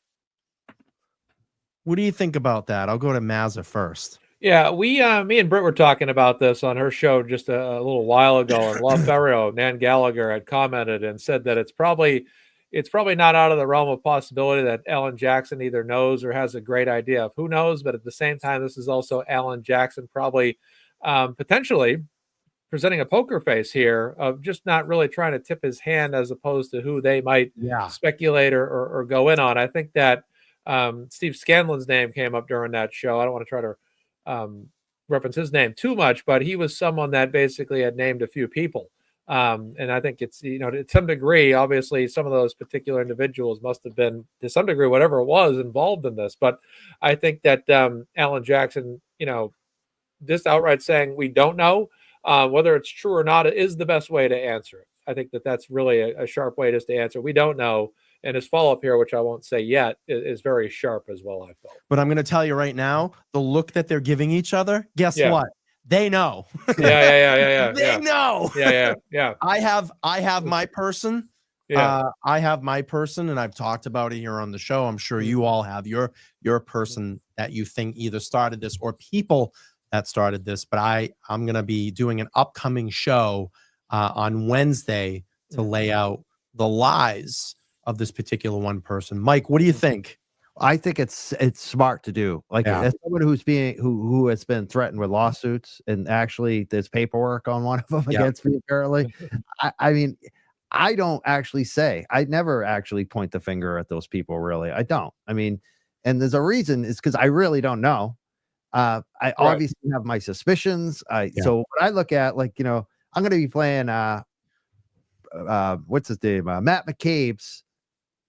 What do you think about that? I'll go to Mazza first. Yeah, me and Britt were talking about this on her show just a little while ago, and LaFerrio, Nan Gallagher, had commented and said that it's probably not out of the realm of possibility that Alan Jackson either knows or has a great idea of who knows, but at the same time, this is also Alan Jackson probably potentially presenting a poker face here of just not really trying to tip his hand as opposed to who they might speculate or go in on. I think that Steve Scanlon's name came up during that show. I don't want to try to reference his name too much, but he was someone that basically had named a few people. And I think it's, you know, to some degree, obviously some of those particular individuals must have been to some degree, whatever it was, involved in this. But I think that Alan Jackson, you know, just outright saying we don't know whether it's true or not is the best way to answer it. I think that that's really a sharp way just to answer. We don't know. And his follow-up here, which I won't say yet, is very sharp as well, I felt. But I'm going to tell you right now, the look that they're giving each other, guess what? They know. Yeah. They know. Yeah. I have my person. I have my person, and I've talked about it here on the show. I'm sure you all have your person that you think either started this or people that started this. But I'm going to be doing an upcoming show on Wednesday to lay out the lies of this particular one person. Mike, what do you think? I think it's smart to do. Like as someone who has been threatened with lawsuits, and actually there's paperwork on one of them against me apparently. I mean, I don't actually say, I never actually point the finger at those people, really. I don't. I mean, and there's a reason, it's because I really don't know. I obviously have my suspicions. So what I look at, like, you know, I'm going to be playing what's his name? Matt McCabe's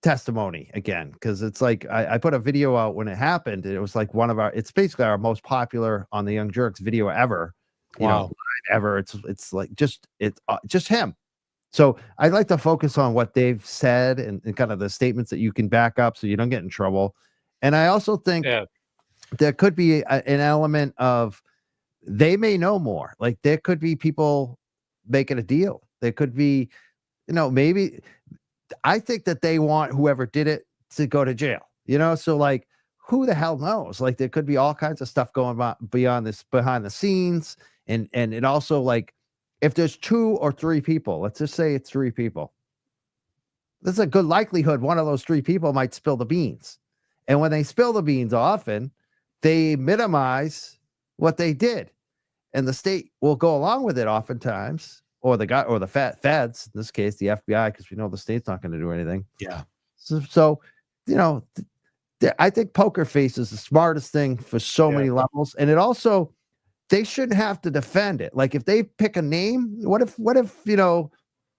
testimony again, because it's like I put a video out when it happened, and it was like it's basically our most popular on the Young Jurks video ever. You know, ever. It's like just him. So I'd like to focus on what they've said and kind of the statements that you can back up so you don't get in trouble. And I also think there could be an element of they may know more. Like there could be people making a deal. There could be, you know, maybe I think that they want whoever did it to go to jail, you know? So like, who the hell knows? Like there could be all kinds of stuff going on behind the scenes. And it also, like, if there's 2 or 3 people, let's just say it's 3 people, there's a good likelihood one of those 3 people might spill the beans. And when they spill the beans, often they minimize what they did, and the state will go along with it oftentimes, or the feds, in this case, the FBI, because we know the state's not going to do anything. Yeah. So I think Poker Face is the smartest thing for so many levels, and it also, they shouldn't have to defend it. Like if they pick a name, what if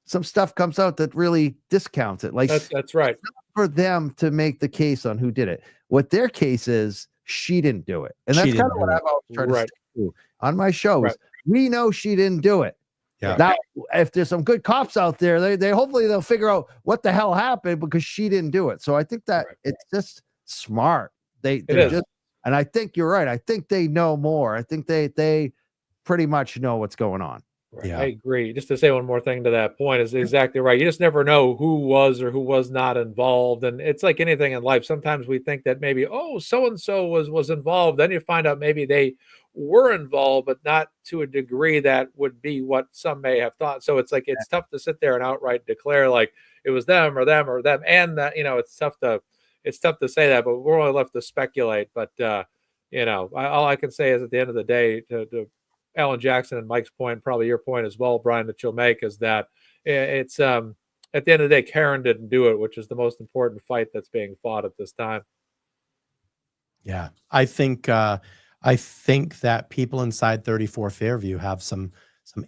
some stuff comes out that really discounts it? Like that's right. For them to make the case on who did it. What their case is, she didn't do it, and that's kind of what I've always tried to do on my shows. Right. We know she didn't do it. Yeah. Now, if there's some good cops out there, they hopefully they'll figure out what the hell happened because she didn't do it. So I think that it's just smart. They're just, and I think you're right. I think they know more. I think they pretty much know what's going on. Right. Yeah. I agree. Just to say one more thing to that point is exactly right. You just never know who was or who was not involved. And it's like anything in life. Sometimes we think that maybe, so-and-so was involved. Then you find out maybe they were involved, but not to a degree that would be what some may have thought. So it's like, it's tough to sit there and outright declare like it was them or them or them. And that, it's tough to say that, but we're only left to speculate. But, all I can say is at the end of the day, to Alan Jackson and Mike's point, probably your point as well, Brian, that you'll make, is that it's at the end of the day, Karen didn't do it, which is the most important fight that's being fought at this time. Yeah, I think that people inside 34 Fairview have some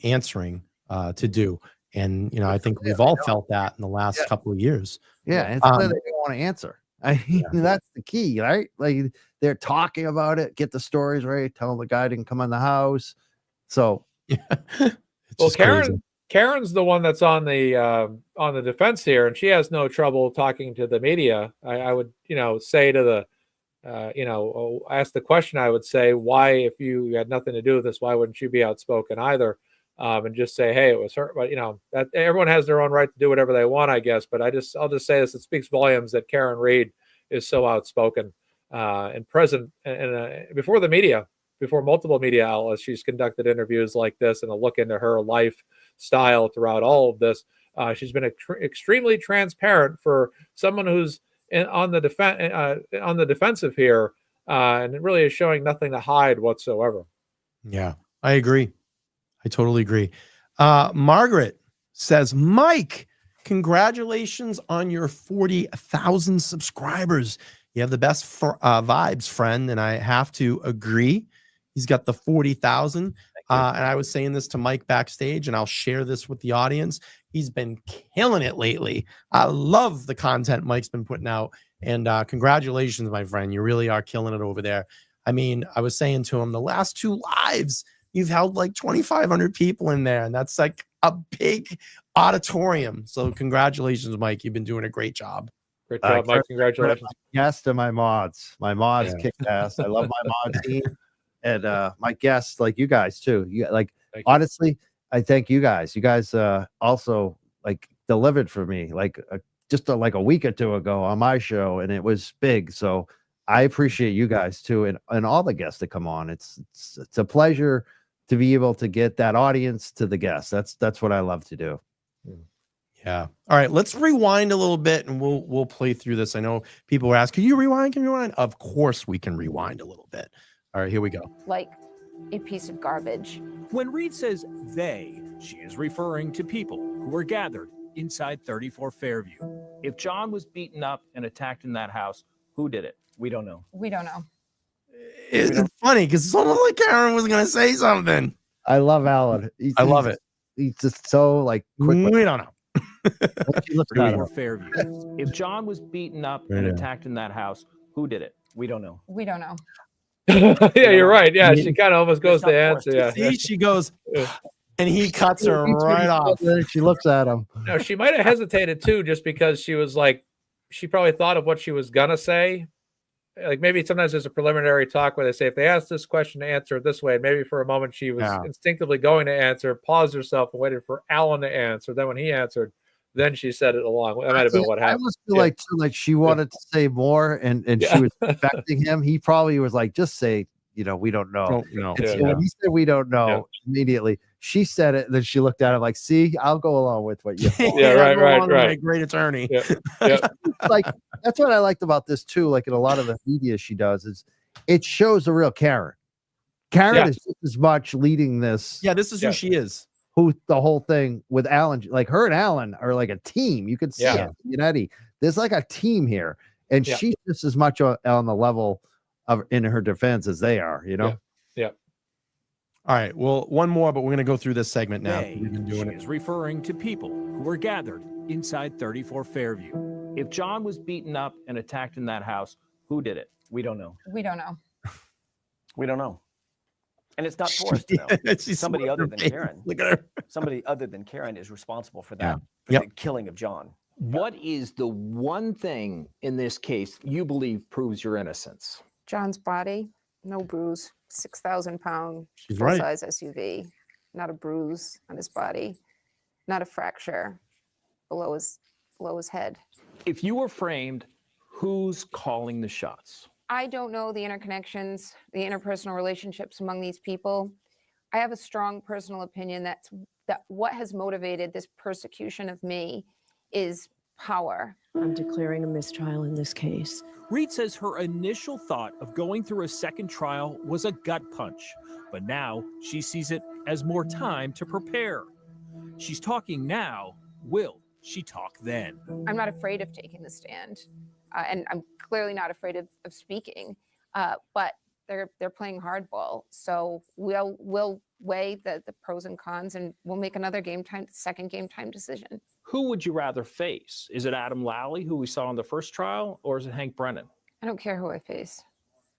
answering to do, and I think we've all felt that in the last couple of years. Yeah, it's clear they don't want to answer. I mean, that's the key, right? Like they're talking about it, get the stories right, tell the guy didn't come in the house. So, well, Karen's the one that's on the defense here, and she has no trouble talking to the media. I would, say to the, ask the question. I would say, why, if you had nothing to do with this, why wouldn't you be outspoken either? And just say, hey, it was her. But that everyone has their own right to do whatever they want, I guess. But I'll just say this: it speaks volumes that Karen Reed is so outspoken and present, and before the media. Before multiple media outlets, she's conducted interviews like this and a look into her lifestyle throughout all of this. She's been extremely transparent for someone who's on the defensive here, and it really is showing nothing to hide whatsoever. Yeah, I agree. I totally agree. Margaret says, Mike, congratulations on your 40,000 subscribers. You have the best vibes, friend, and I have to agree. He's got the 40,000. And I was saying this to Mike backstage, and I'll share this with the audience. He's been killing it lately. I love the content Mike's been putting out. And congratulations, my friend. You really are killing it over there. I mean, I was saying to him, the last 2 lives, you've held like 2,500 people in there. And that's like a big auditorium. So congratulations, Mike. You've been doing a great job. Great job, Mike. Congratulations. Yes to my mods. My mods kick ass. I love my mod team. And my guests, like you guys too. Honestly, I thank you guys. You guys also like delivered for me like just a week or two ago on my show, and it was big. So I appreciate you guys too, and all the guests that come on. It's a pleasure to be able to get that audience to the guests. That's what I love to do. Yeah. All right. Let's rewind a little bit, and we'll play through this. I know people were asking, "Can you rewind? Can you rewind?" Of course, we can rewind a little bit. All right, here we go. Like a piece of garbage. When Reed says they, she is referring to people who were gathered inside 34 Fairview. If John was beaten up and attacked in that house, who did it? We don't know. We don't know. It's funny because it's almost like Karen was going to say something. I love Alan. I love it. He's just so like quick. We don't know. Fairview. If John was beaten up and attacked in that house, who did it? We don't know. We don't know. Yeah, you're right. Yeah, she kind of almost goes to answer. Yeah. See, she goes, and he cuts her right off. She looks at him. No, she might have hesitated too, just because she was like, she probably thought of what she was gonna say. Like maybe sometimes there's a preliminary talk where they say if they ask this question to answer it this way, and maybe for a moment she was instinctively going to answer, paused herself and waited for Alan to answer. Then when he answered, then she said it along. That might have been what happened. I almost feel like she wanted to say more, and she was affecting him. He probably was like, just say we don't know. Don't know. And so when he said we don't know, immediately she said it. Then she looked at him like, "See, I'll go along with what you." Right. Great attorney. Like that's what I liked about this too. Like in a lot of the media she does is it shows the real Karen. Karen is just as much leading this. Yeah, this is who she is. Who the whole thing with Alan, like her and Alan are like a team. You could see it, Eddie. There's like a team here, and she's just as much on the level of in her defense as they are. Yeah. All right. Well, one more, but we're going to go through this segment now. We've been doing it. Is referring to people who were gathered inside 34 Fairview. If John was beaten up and attacked in that house, who did it? We don't know. We don't know. We don't know. And it's not for us to know. Somebody other than Karen. Look at her. Somebody other than Karen is responsible for that. For the killing of John. What is the one thing in this case you believe proves your innocence? John's body, no bruise, 6,000-pound full-size SUV, not a bruise on his body, not a fracture below his head. If you were framed, who's calling the shots? I don't know the interconnections, the interpersonal relationships among these people. I have a strong personal opinion that what has motivated this persecution of me is power. I'm declaring a mistrial in this case. Reed says her initial thought of going through a second trial was a gut punch, but now she sees it as more time to prepare. She's talking now. Will she talk then? I'm not afraid of taking the stand, and I'm clearly not afraid of speaking, but they're playing hardball. So we'll weigh the pros and cons, and we'll make another second game time decision. Who would you rather face? Is it Adam Lally, who we saw in the first trial, or is it Hank Brennan? I don't care who I face.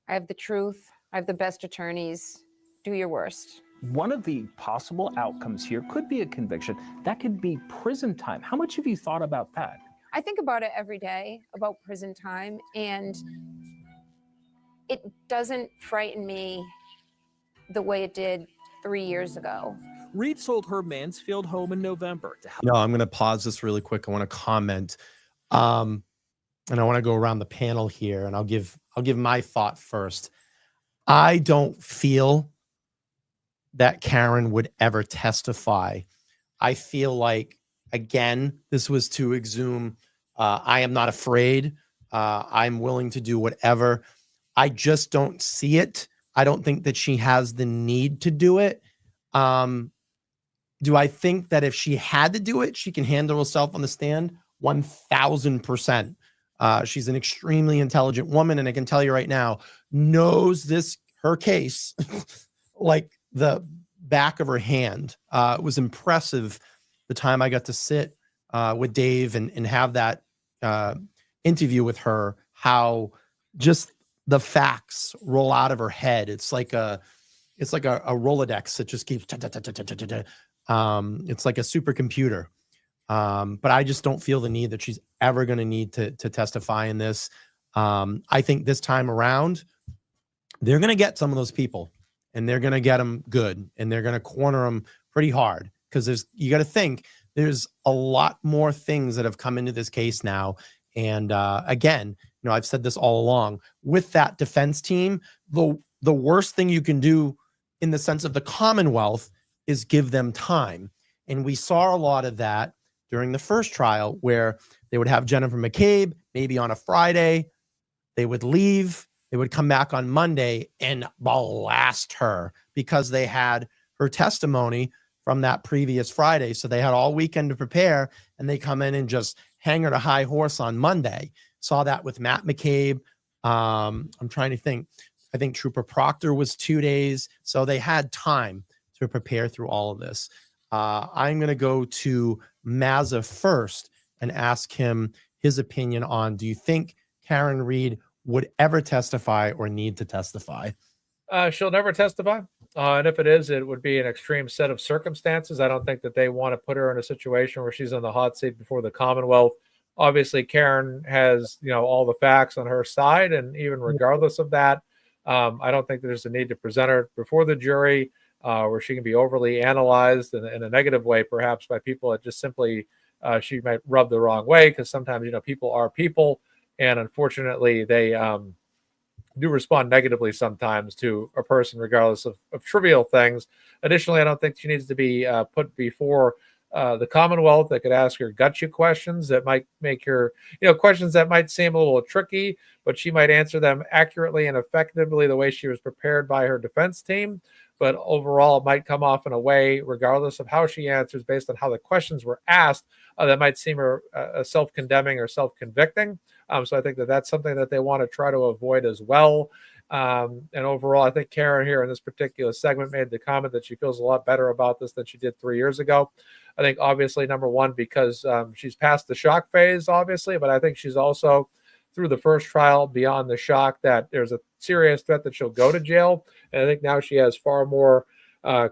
I have the truth. I have the best attorneys. Do your worst. One of the possible outcomes here could be a conviction. That could be prison time. How much have you thought about that? I think about it every day, about prison time, and it doesn't frighten me the way it did 3 years ago. Reed sold her Mansfield home in November to help. No, I'm going to pause this really quick. I want to comment, and I want to go around the panel here, and I'll give my thought first. I don't feel that Karen would ever testify. I feel like, again, this was to exhume, I am not afraid. I'm willing to do whatever. I just don't see it. I don't think that she has the need to do it. Do I think that if she had to do it, she can handle herself on the stand? 1,000%. She's an extremely intelligent woman, and I can tell you right now, knows her case like the back of her hand. It was impressive the time I got to sit with Dave and have that interview with her, how just the facts roll out of her head. It's like a Rolodex that just keeps it's like a supercomputer. But I just don't feel the need that she's ever going to need to testify in this. I think this time around, they're going to get some of those people, and they're going to get them good, and they're going to corner them pretty hard, because you got to think there's a lot more things that have come into this case now. And again, I've said this all along, with that defense team, the worst thing you can do in the sense of the Commonwealth is give them time. And we saw a lot of that during the first trial, where they would have Jennifer McCabe maybe on a Friday, they would leave, they would come back on Monday and blast her because they had her testimony from that previous Friday. So they had all weekend to prepare, and they come in and just hang her to high horse on Monday. Saw that with Matt McCabe. I'm trying to think. I think Trooper Proctor was 2 days. So they had time to prepare through all of this. I'm going to go to Mazza first and ask him his opinion on, do you think Karen Reed would ever testify or need to testify? She'll never testify. And if it is, it would be an extreme set of circumstances. I don't think that they want to put her in a situation where she's on the hot seat before the Commonwealth. Obviously, Karen has, all the facts on her side. And even regardless of that, I don't think there's a need to present her before the jury where she can be overly analyzed in a negative way, perhaps by people that just simply she might rub the wrong way, because sometimes, people are people. And unfortunately, they do respond negatively sometimes to a person, regardless of trivial things. Additionally, I don't think she needs to be put before the Commonwealth that could ask her gotcha questions that might make her, questions that might seem a little tricky, but she might answer them accurately and effectively the way she was prepared by her defense team. But overall, it might come off in a way, regardless of how she answers, based on how the questions were asked, that might seem self-condemning or self-convicting. So I think that that's something that they want to try to avoid as well. And overall, I think Karen here in this particular segment made the comment that she feels a lot better about this than she did 3 years ago. I think obviously, number one, because she's past the shock phase, obviously, but I think she's also through the first trial beyond the shock that there's a serious threat that she'll go to jail. And I think now she has far more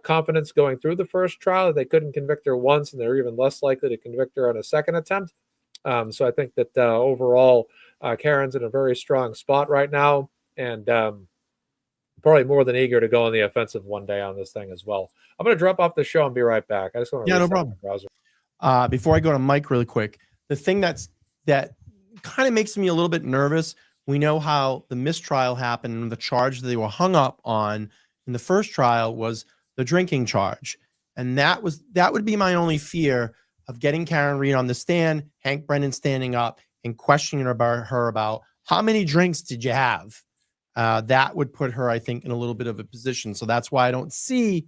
confidence going through the first trial. They couldn't convict her once, and they're even less likely to convict her on a second attempt. So I think that overall, Karen's in a very strong spot right now, and probably more than eager to go on the offensive one day on this thing as well. I'm going to drop off the show and be right back. I just want to no problem. Before I go to Mike really quick, the thing that kind of makes me a little bit nervous. We know how the mistrial happened, and the charge that they were hung up on in the first trial was the drinking charge. And that would be my only fear of getting Karen Read on the stand, Hank Brennan standing up and questioning her about how many drinks did you have? That would put her, I think, in a little bit of a position. So that's why I don't see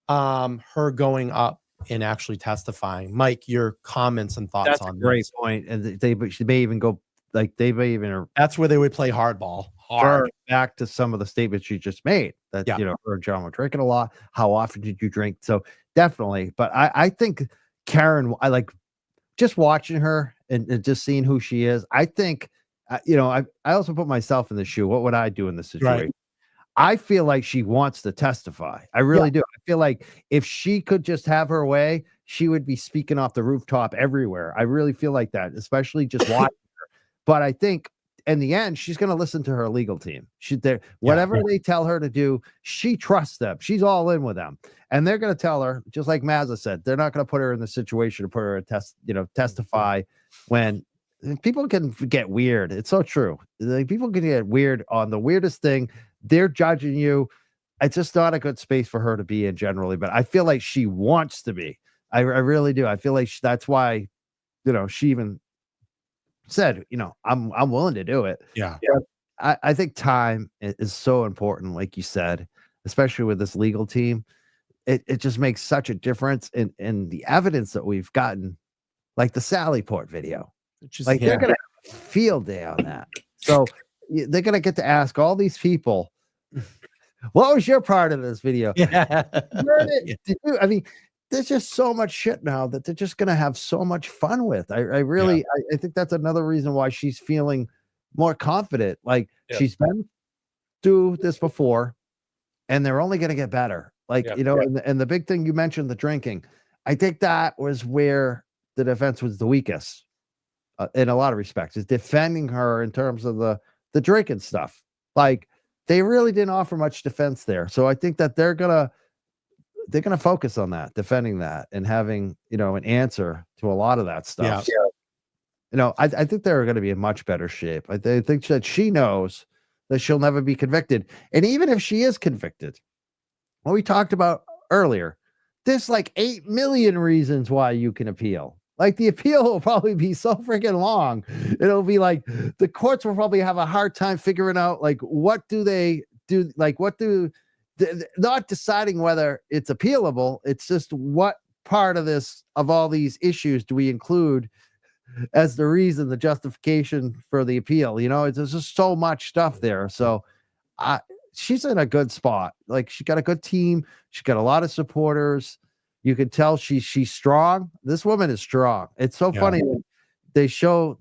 her going up and actually testifying. Mike, your comments and thoughts that's on a great this. point. And they may even go that's where they would play hardball hard back to some of the statements you just made that her and John were drinking a lot. How often did you drink? So definitely. But I think Karen, I like just watching her and just seeing who she is. I think I also put myself in the shoe. What would I do in this situation? Right. I feel like she wants to testify. I really do. I feel like if she could just have her way, she would be speaking off the rooftop everywhere. I really feel like that, especially just watching her. But I think in the end, she's going to listen to her legal team. Whatever they tell her to do, she trusts them. She's all in with them. And they're going to tell her, just like Mazza said, they're not going to put her in the situation to put her to testify when people can get weird. It's so true. Like, people can get weird on the weirdest thing. They're judging you. It's just not a good space for her to be in generally, but I feel like she wants to be. I really do. I feel like that's why, she even said, I'm willing to do it. Yeah. I think time is so important, like you said, especially with this legal team. It just makes such a difference in the evidence that we've gotten, like the Sally Port video. They're going to have a field day on that. So they're going to get to ask all these people, what was your part of this video? I mean, there's just so much shit now that they're just going to have so much fun with. I think that's another reason why she's feeling more confident. Like she's been through this before and they're only going to get better. And the big thing you mentioned, the drinking, I think that was where the defense was the weakest in a lot of respects, is defending her in terms of the drinking stuff. Like, they really didn't offer much defense there. So I think that they're going to focus on that, defending that, and having, an answer to a lot of that stuff. Yeah. I think they're going to be in much better shape. I think that she knows that she'll never be convicted. And even if she is convicted, what we talked about earlier, there's like 8 million reasons why you can appeal. Like, the appeal will probably be so freaking long. It'll be like the courts will probably have a hard time figuring out, like, what do they do? Like, not deciding whether it's appealable. It's just what part of all these issues do we include as the reason, the justification for the appeal? There's just so much stuff there. So she's in a good spot. Like, she got a good team. She's got a lot of supporters. You can tell she's strong. This woman is strong. It's so funny. They show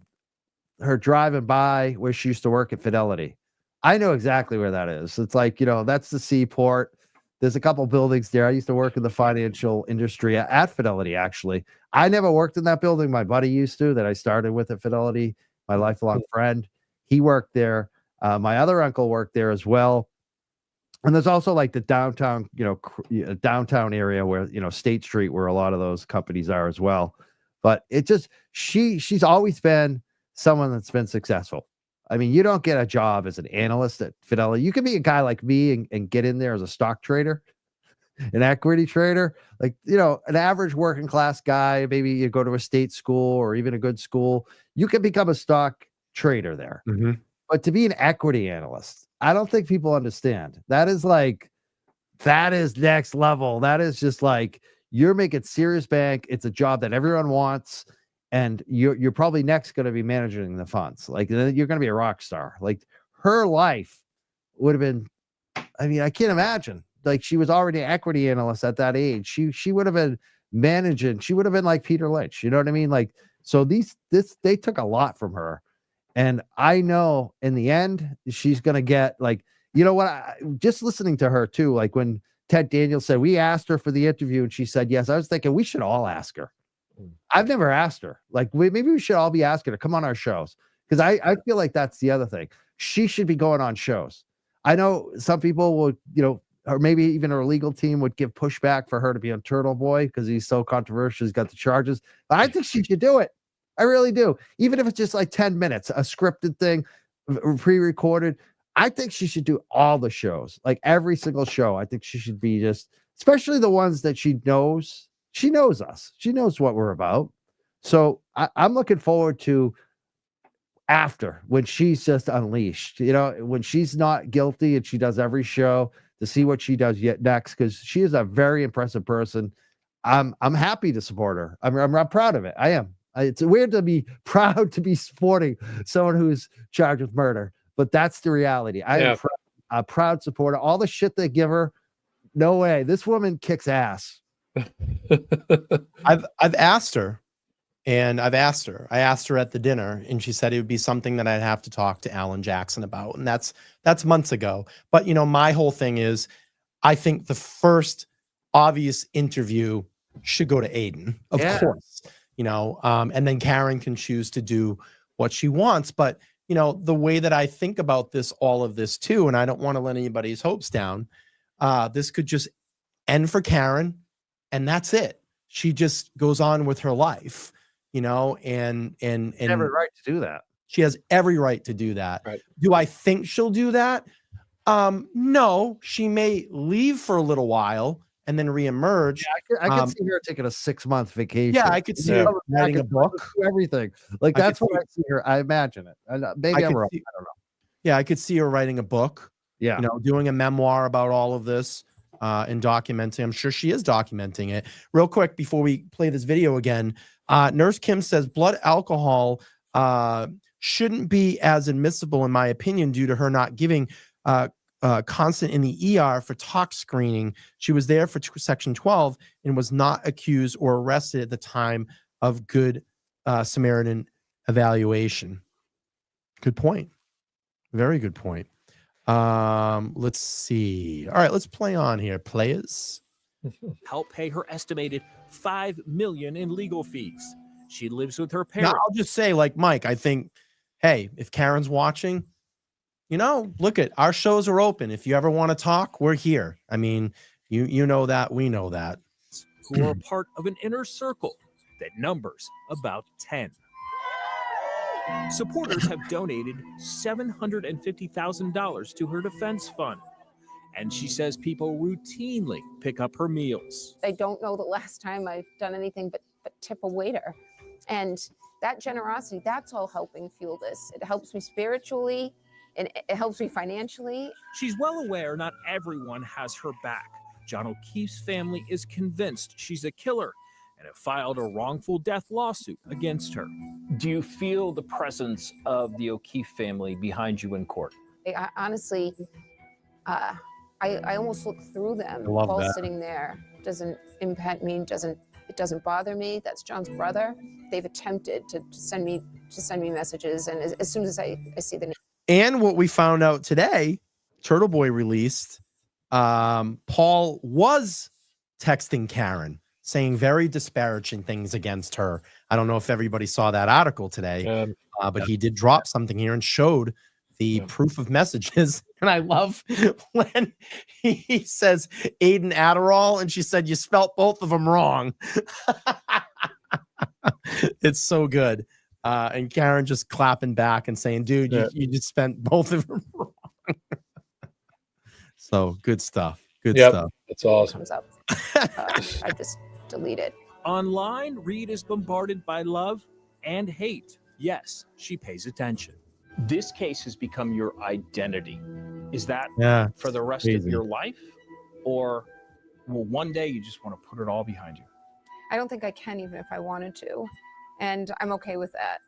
her driving by where she used to work at Fidelity. I know exactly where that is. It's like, that's the seaport. There's a couple buildings there. I used to work in the financial industry at Fidelity, actually. I never worked in that building. My buddy used to, that I started with at Fidelity, my lifelong friend. He worked there. My other uncle worked there as well. And there's also like the downtown, downtown area where, State Street, where a lot of those companies are as well. But it just, she's always been someone that's been successful. I mean, you don't get a job as an analyst at Fidelity. You can be a guy like me and get in there as a stock trader, an equity trader, like, an average working class guy. Maybe you go to a state school or even a good school. You can become a stock trader there. Mm-hmm. But to be an equity analyst, I don't think people understand. That is next level. That is just like, you're making serious bank. It's a job that everyone wants. And you're probably next going to be managing the funds. Like, you're going to be a rock star. Like, her life would have been, I mean, I can't imagine. Like, she was already an equity analyst at that age. She would have been managing. She would have been like Peter Lynch. You know what I mean? Like, so they took a lot from her. And I know in the end, she's going to get, like, you know what? Just listening to her too, like when Ted Daniels said, we asked her for the interview and she said yes. I was thinking we should all ask her. I've never asked her. Like, maybe we should all be asking her, come on our shows. Because I feel like that's the other thing. She should be going on shows. I know some people will, or maybe even her legal team would give pushback for her to be on Turtle Boy because he's so controversial. He's got the charges. But I think she should do it. I really do. Even if it's just like 10 minutes, a scripted thing, pre-recorded. I think she should do all the shows, like every single show. I think she should be especially the ones that she knows. She knows us. She knows what we're about. So I'm looking forward to after, when she's just unleashed, when she's not guilty and she does every show, to see what she does yet next, because she is a very impressive person. I'm happy to support her. I'm proud of it. I am. It's weird to be proud to be supporting someone who's charged with murder, but that's the reality. I am a proud supporter. All the shit they give her, no way. This woman kicks ass. I've asked her, and I asked her at the dinner, and she said it would be something that I'd have to talk to Alan Jackson about. And that's months ago. But, my whole thing is, I think the first obvious interview should go to Aiden, of course, and then Karen can choose to do what she wants. But, the way that I think about all of this too, and I don't want to let anybody's hopes down, this could just end for Karen, and that's it. She just goes on with her life, and every right to do that. She has every right to do that. Right. Do I think she'll do that? No, she may leave for a little while and then reemerge. Yeah, I could see her taking a 6-month vacation. Yeah, I could see her writing a book. Everything. Like, that's what I see her. I imagine it. Maybe I'm wrong. I don't know. Yeah, I could see her writing a book. Yeah. Doing a memoir about all of this and documenting. I'm sure she is documenting it. Real quick, before we play this video again, Nurse Kim says blood alcohol shouldn't be as admissible, in my opinion, due to her not giving constant in the ER for tox screening. She was there for Section 12 and was not accused or arrested at the time of Good Samaritan evaluation. Good point. Very good point. Let's see. All right, let's play on here, players. Help pay her estimated $5 million in legal fees. She lives with her parents. Now, I'll just say, like Mike, I think, hey, if Karen's watching, look at our shows are open. If you ever want to talk, we're here. I mean, you know that, we know that. Who are part of an inner circle that numbers about 10. Supporters have donated $750,000 to her defense fund. And she says people routinely pick up her meals. I don't know the last time I've done anything but tip a waiter. And that generosity, that's all helping fuel this. It helps me spiritually, and it helps me financially. She's well aware not everyone has her back. John O'Keefe's family is convinced she's a killer and have filed a wrongful death lawsuit against her. Do you feel the presence of the O'Keefe family behind you in court? I honestly, I almost look through them while sitting there. It doesn't impact me. It doesn't bother me. That's John's brother. They've attempted to send me messages, and as soon as I see the name. And what we found out today, Turtle Boy released, Paul was texting Karen, saying very disparaging things against her. I don't know if everybody saw that article today, but he did drop something here and showed the proof of messages. And I love when he says Aiden Adderall, and she said, you spelt both of them wrong. It's so good. And Karen just clapping back and saying, dude, you just spent both of them wrong. So good stuff. Good stuff. That's awesome. Comes up. I just delete it. Online, Reed is bombarded by love and hate. Yes, she pays attention. This case has become your identity. Is that for the rest of your life? Or will one day you just want to put it all behind you? I don't think I can, even if I wanted to. And I'm okay with that.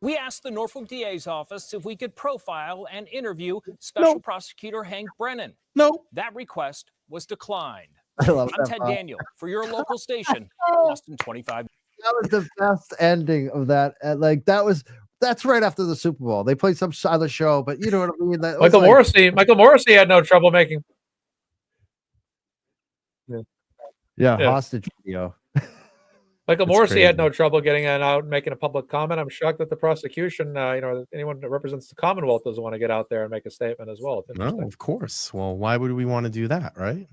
We asked the Norfolk DA's office if we could profile and interview Special Prosecutor Hank Brennan. No. That request was declined. I'm Ted Daniel for your local station, Austin 25. That was the best ending of that. Like that's right after the Super Bowl. They played some other show, but you know what I mean. That Michael Morrissey had no trouble making. Yeah, hostage video. Michael Morrissey had no trouble getting out and making a public comment. I'm shocked that the prosecution, anyone that represents the Commonwealth doesn't want to get out there and make a statement as well. No, of course. Well, why would we want to do that, right?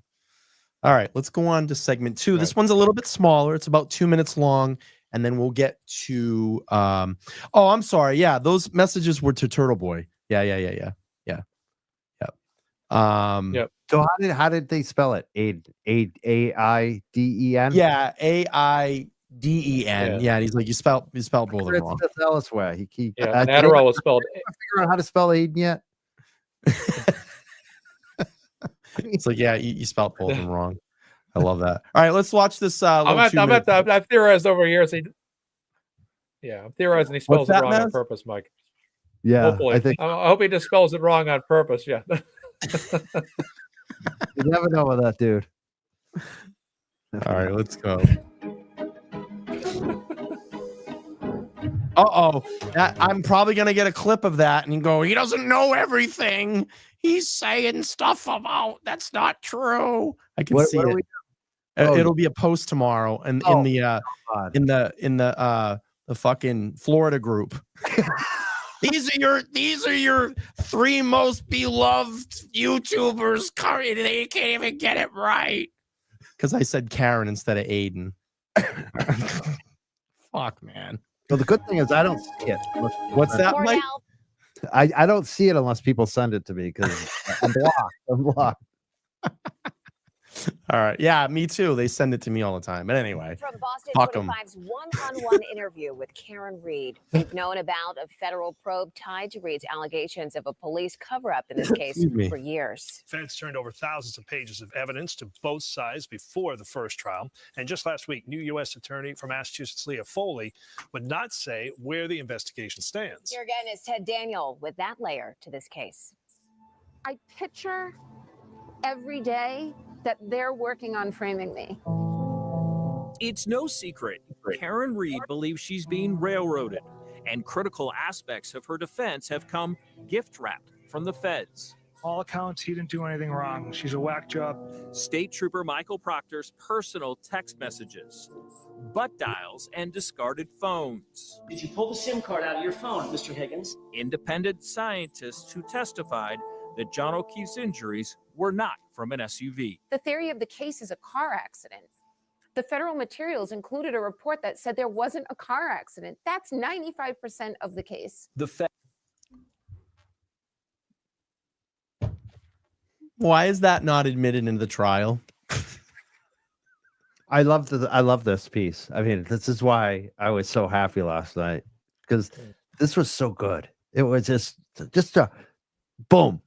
All right, let's go on to segment 2. This one's a little bit smaller. It's about 2 minutes long, and then we'll get to I'm sorry. Yeah, those messages were to Turtle Boy. Yeah. So how did they spell it? A-I-D-E-N? Yeah, A-I-D-E-N. Yeah, and he's like, you spelled both of them wrong. That's Ellisware. And Adderall was spelled. Figure out how to spell Aiden yet? It's like, yeah, you spelled both of them wrong. I love that. All right, let's watch this. I've theorized over years. I'm theorizing he spells it wrong on purpose, Mike. Yeah, hopefully. I hope he just spells it wrong on purpose. Yeah. You never know with that dude. All right, let's go. I'm probably gonna get a clip of that and go, he doesn't know everything. He's saying stuff about that's not true. I can see it. It'll be a post tomorrow, and in the fucking Florida group. These are your 3 most beloved YouTubers. They can't even get it right. Because I said Karen instead of Aiden. Fuck, man. Well, the good thing is I don't see it. What's that, Mike? I don't see it unless people send it to me because I'm blocked. All right. Yeah, me too. They send it to me all the time. But anyway, from Boston 25's one-on-one interview with Karen Reed. We've known about a federal probe tied to Reed's allegations of a police cover-up in this case for years. Feds turned over thousands of pages of evidence to both sides before the first trial. And just last week, new U.S. Attorney for Massachusetts, Leah Foley, would not say where the investigation stands. Here again is Ted Daniel with that layer to this case. I picture every day that they're working on framing me. It's no secret. Karen Reed believes she's being railroaded, and critical aspects of her defense have come gift-wrapped from the feds. All accounts, he didn't do anything wrong. She's a whack job. State Trooper Michael Proctor's personal text messages, butt dials, and discarded phones. Did you pull the SIM card out of your phone, Mr. Higgins? Independent scientists who testified that John O'Keefe's injuries were not from an SUV. The theory of the case is a car accident. The federal materials included a report that said there wasn't a car accident. That's 95% of the case. Why is that not admitted into the trial? I love this piece. I mean, this is why I was so happy last night because this was so good. It was just a boom.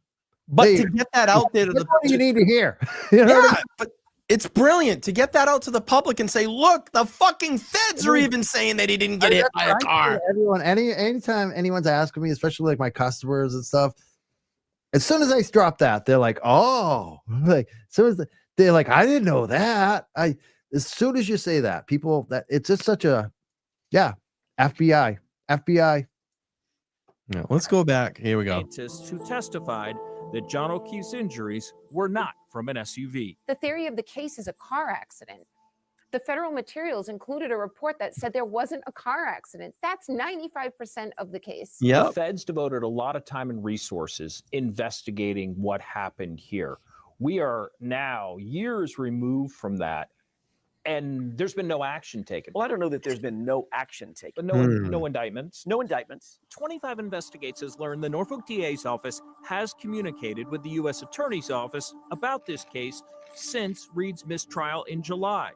But to get that out there to the public, you need to hear. You know what I mean? But it's brilliant to get that out to the public and say, look, the fucking feds are even saying that he didn't get hit by a car. Anytime anyone's asking me, especially like my customers and stuff, as soon as I drop that, they're like, oh, like they're like, I didn't know that. As soon as you say that, people that it's just such a FBI. Yeah, let's go back. Here we go. Scientists who testified that John O'Keefe's injuries were not from an SUV. The theory of the case is a car accident. The federal materials included a report that said there wasn't a car accident. That's 95% of the case. The feds devoted a lot of time and resources investigating what happened here. We are now years removed from that. And there's been no action taken. Well, I don't know that there's been no action taken. But no indictments. No indictments. 25 Investigates learned the Norfolk DA's office has communicated with the U.S. Attorney's Office about this case since Reed's mistrial in July.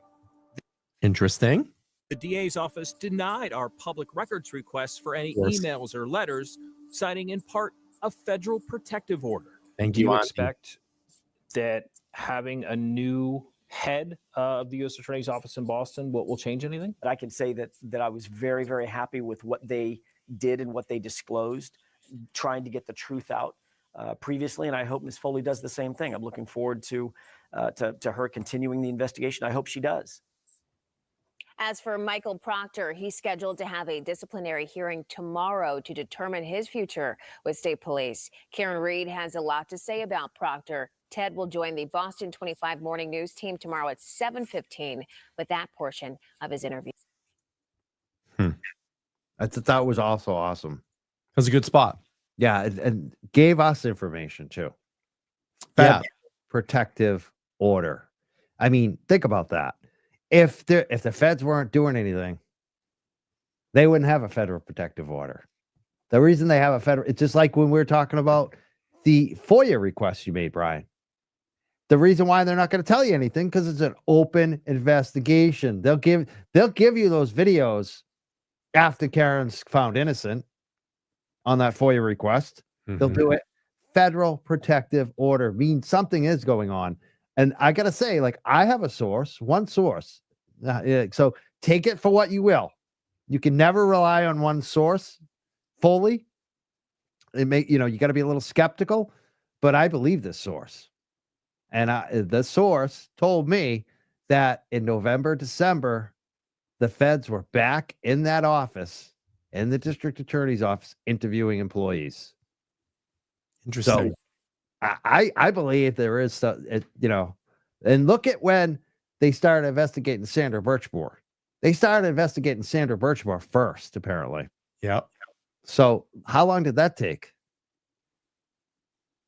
Interesting. The DA's office denied our public records requests for any emails or letters, citing in part a federal protective order. Thank you. you, Do you Auntie. expect that having a new head of the U.S. Attorney's Office in Boston will change anything? But I can say that I was very, very happy with what they did and what they disclosed, trying to get the truth out previously. And I hope Ms. Foley does the same thing. I'm looking forward to her continuing the investigation. I hope she does. As for Michael Proctor, he's scheduled to have a disciplinary hearing tomorrow to determine his future with state police. Karen Reed has a lot to say about Proctor. Ted will join the Boston 25 Morning News team tomorrow at 7:15 with that portion of his interview. I thought that was also awesome. That's a good spot. Yeah, and gave us information too. Yeah. Protective order. I mean, think about that. If the feds weren't doing anything, they wouldn't have a federal protective order. The reason they have a federal, it's just like when we were talking about the FOIA requests you made, Brian. The reason why they're not going to tell you anything because it's an open investigation. They'll give you those videos after Karen's found innocent on that FOIA request. They'll do it. Federal protective order means something is going on. And I got to say, like, I have a source, one source. So take it for what you will. You can never rely on one source fully. You got to be a little skeptical, but I believe this source. And the source told me that in November, December, the feds were back in that office, in the district attorney's office, interviewing employees. Interesting. So I believe there is, and look at when they started investigating Sandra Birchmore. They started investigating Sandra Birchmore first, apparently. Yeah. So how long did that take?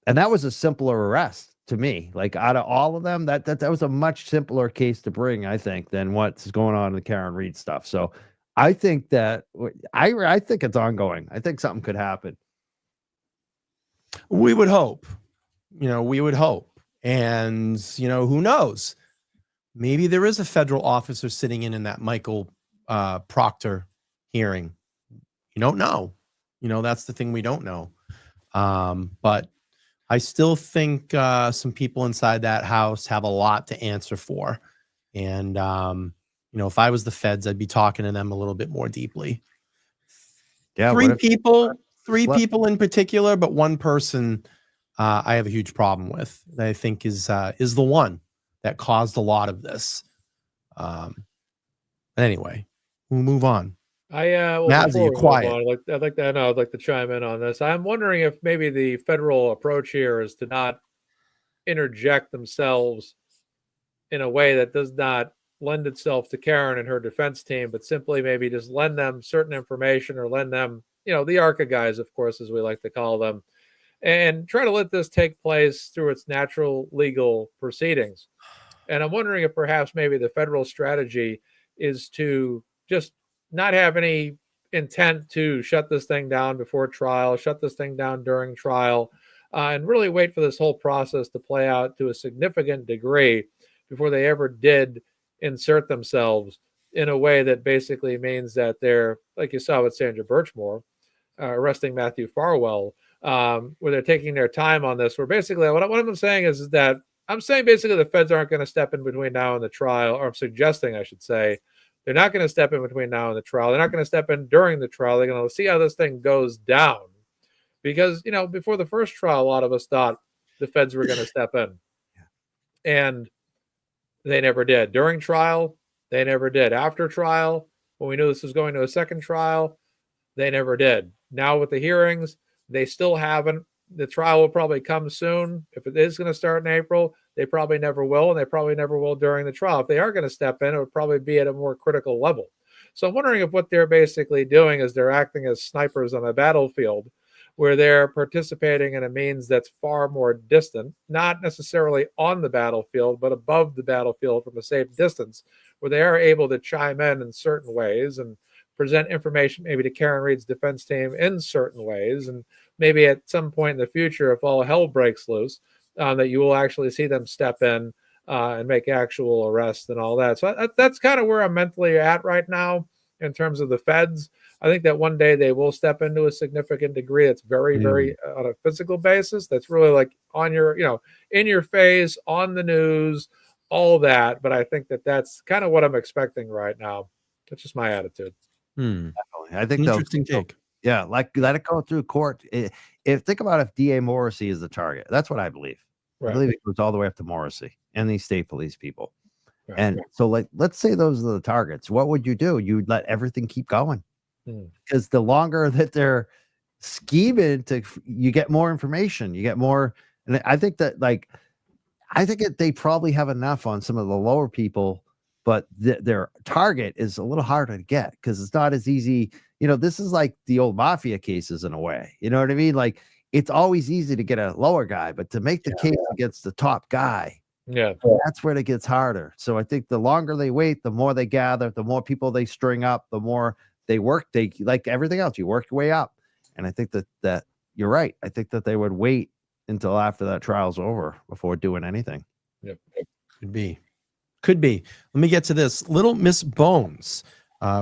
And that was a simpler arrest to me. Like out of all of them, that was a much simpler case to bring, I think, than what's going on in the Karen Reed stuff. So I think that I think it's ongoing. I think something could happen. We would hope. We would hope. And, who knows? Maybe there is a federal officer sitting in that Michael Proctor hearing. You don't know. That's the thing we don't know. But I still think some people inside that house have a lot to answer for. And, if I was the feds, I'd be talking to them a little bit more deeply. Yeah. Three people in particular, but one person I have a huge problem with that I think is the one that caused a lot of this. Anyway, we'll move on. Matt, you're quiet. I'd like to chime in on this. I'm wondering if maybe the federal approach here is to not interject themselves in a way that does not lend itself to Karen and her defense team, but simply maybe just lend them certain information or lend them, the ARCA guys, of course, as we like to call them, and try to let this take place through its natural legal proceedings. And I'm wondering if perhaps maybe the federal strategy is to just not have any intent to shut this thing down before trial, shut this thing down during trial, and really wait for this whole process to play out to a significant degree before they ever did insert themselves in a way that basically means that they're, like you saw with Sandra Birchmore, arresting Mathew Farwell, where they're taking their time on this, where basically what I'm saying is that I'm saying basically the feds aren't going to step in between now and the trial, or I'm suggesting, I should say, they're not going to step in between now and the trial. They're not going to step in during the trial. They're going to see how this thing goes down. Because, before the first trial, a lot of us thought the feds were going to step in. And they never did. During trial, they never did. After trial, when we knew this was going to a second trial, they never did. Now with the hearings, they still haven't. The trial will probably come soon. If it is going to start in April, they probably never will, and they probably never will during the trial. If they are going to step in, it would probably be at a more critical level. So I'm wondering if what they're basically doing is they're acting as snipers on a battlefield where they're participating in a means that's far more distant, not necessarily on the battlefield, but above the battlefield from a safe distance, where they are able to chime in certain ways and present information maybe to Karen Reid's defense team in certain ways. And maybe at some point in the future, if all hell breaks loose, that you will actually see them step in and make actual arrests and all that. So that's kind of where I'm mentally at right now in terms of the feds. I think that one day they will step into a significant degree. It's very, very on a physical basis. That's really like on your, in your face, on the news, all that. But I think that that's kind of what I'm expecting right now. That's just my attitude. Definitely. I think Interesting take. Yeah, like let it go through court. If think about if DA Morrissey is the target, that's what I believe. Right. I believe it goes all the way up to Morrissey and these state police people. Right. And so, like, let's say those are the targets. What would you do? You'd let everything keep going because the longer that they're scheming, you get more information, you get more. And I think that, they probably have enough on some of the lower people, but their target is a little harder to get because it's not as easy. This is like the old mafia cases in a way. You know what I mean? Like, it's always easy to get a lower guy, but to make the case against the top guy, that's where it gets harder. So I think the longer they wait, the more they gather, the more people they string up, the more they work. They, like everything else, you work your way up. And I think that you're right. I think that they would wait until after that trial's over before doing anything. Yep. Could be. Let me get to this. Little Miss Bones.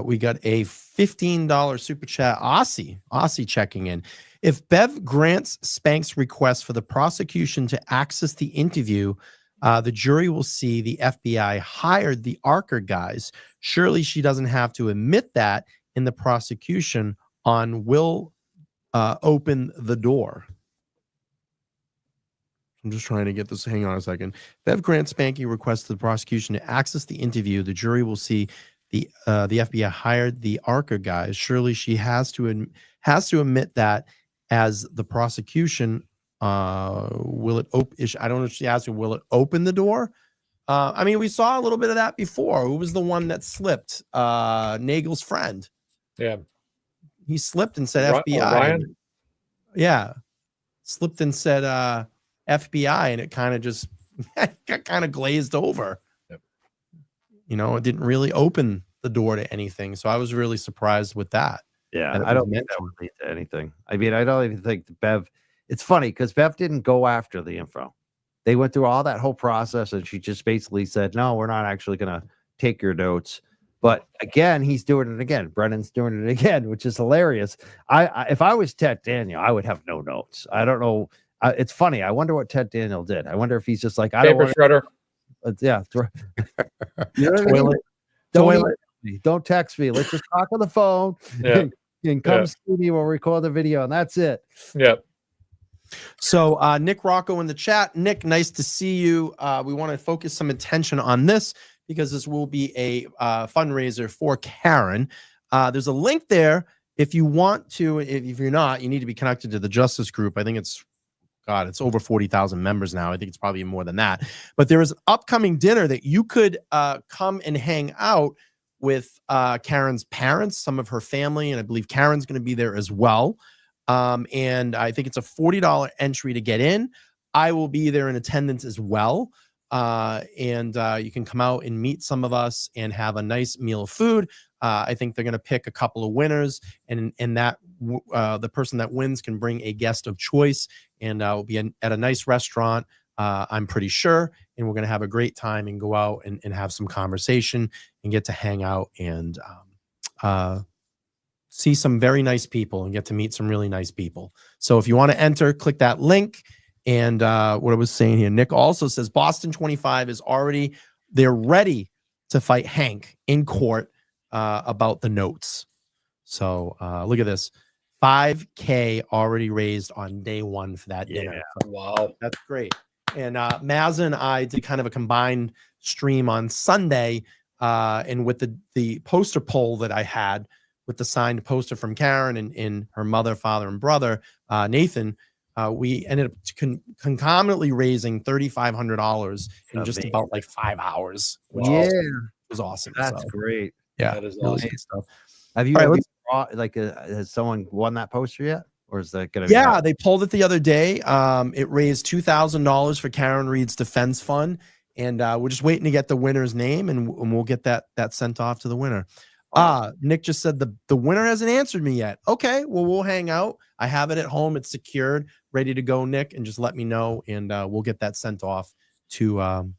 We got a $15 super chat. Aussie checking in. If Bev grants Spank's request for the prosecution to access the interview, the jury will see the FBI hired the Archer guys. Surely she doesn't have to admit that in the prosecution on will open the door. I'm just trying to get this. Hang on a second. Bev grants Spanky requests the prosecution to access the interview. The jury will see the FBI hired the Archer guys. Surely she has to admit that as the prosecution. Will it open? I don't know if she asked me, will it open the door? I mean, we saw a little bit of that before. Who was the one that slipped? Nagel's friend. Yeah. He slipped and said FBI. Ryan? Yeah. Slipped and said FBI, and it kind of just got kind of glazed over. Yep. It didn't really open the door to anything. So I was really surprised with that. Yeah, I don't think that would lead to anything. I mean, I don't even think Bev. It's funny because Bev didn't go after the info. They went through all that whole process, and she just basically said, "No, we're not actually going to take your notes." But again, he's doing it again. Brennan's doing it again, which is hilarious. If I was Ted Daniel, I would have no notes. I don't know. It's funny. I wonder what Ted Daniel did. I wonder if he's just like, I don't want shredder. Yeah. You know what I mean? Don't text me. Let's just talk on the phone. Yeah. And come see me. We'll record the video, and that's it. Yep. So Nick Rocco in the chat. Nick, nice to see you. We want to focus some attention on this because this will be a fundraiser for Karen. There's a link there if you want to. If you're not, you need to be connected to the Justice Group. I think it's over 40,000 members now. I think it's probably more than that. But there is an upcoming dinner that you could come and hang out with Karen's parents, some of her family, and I believe Karen's going to be there as well. And I think it's a $40 entry to get in. I will be there in attendance as well. And you can come out and meet some of us and have a nice meal of food. I think they're going to pick a couple of winners, and that the person that wins can bring a guest of choice, and will be at a nice restaurant. I'm pretty sure, and we're going to have a great time and go out and have some conversation and get to hang out and see some very nice people and get to meet some really nice people. So if you want to enter, click that link. And what I was saying here, Nick also says Boston 25 is they're ready to fight Hank in court about the notes. So look at this. $5,000 already raised on day one for that dinner. So, wow. That's great. And Mazza and I did kind of a combined stream on Sunday, and with the poster poll that I had with the signed poster from Karen and her mother, father, and brother, Nathan, we ended up concomitantly raising $3,500 in just about like 5 hours, which was awesome. That's great. Yeah, that is really awesome. stuff. Have you has someone won that poster yet? Or is that going to be? Yeah, they pulled it the other day. It raised $2,000 for Karen Reid's defense fund. And we're just waiting to get the winner's name, and we'll get that sent off to the winner. Nick just said the winner hasn't answered me yet. Okay, well, we'll hang out. I have it at home. It's secured, ready to go, Nick, and just let me know, and we'll get that sent off to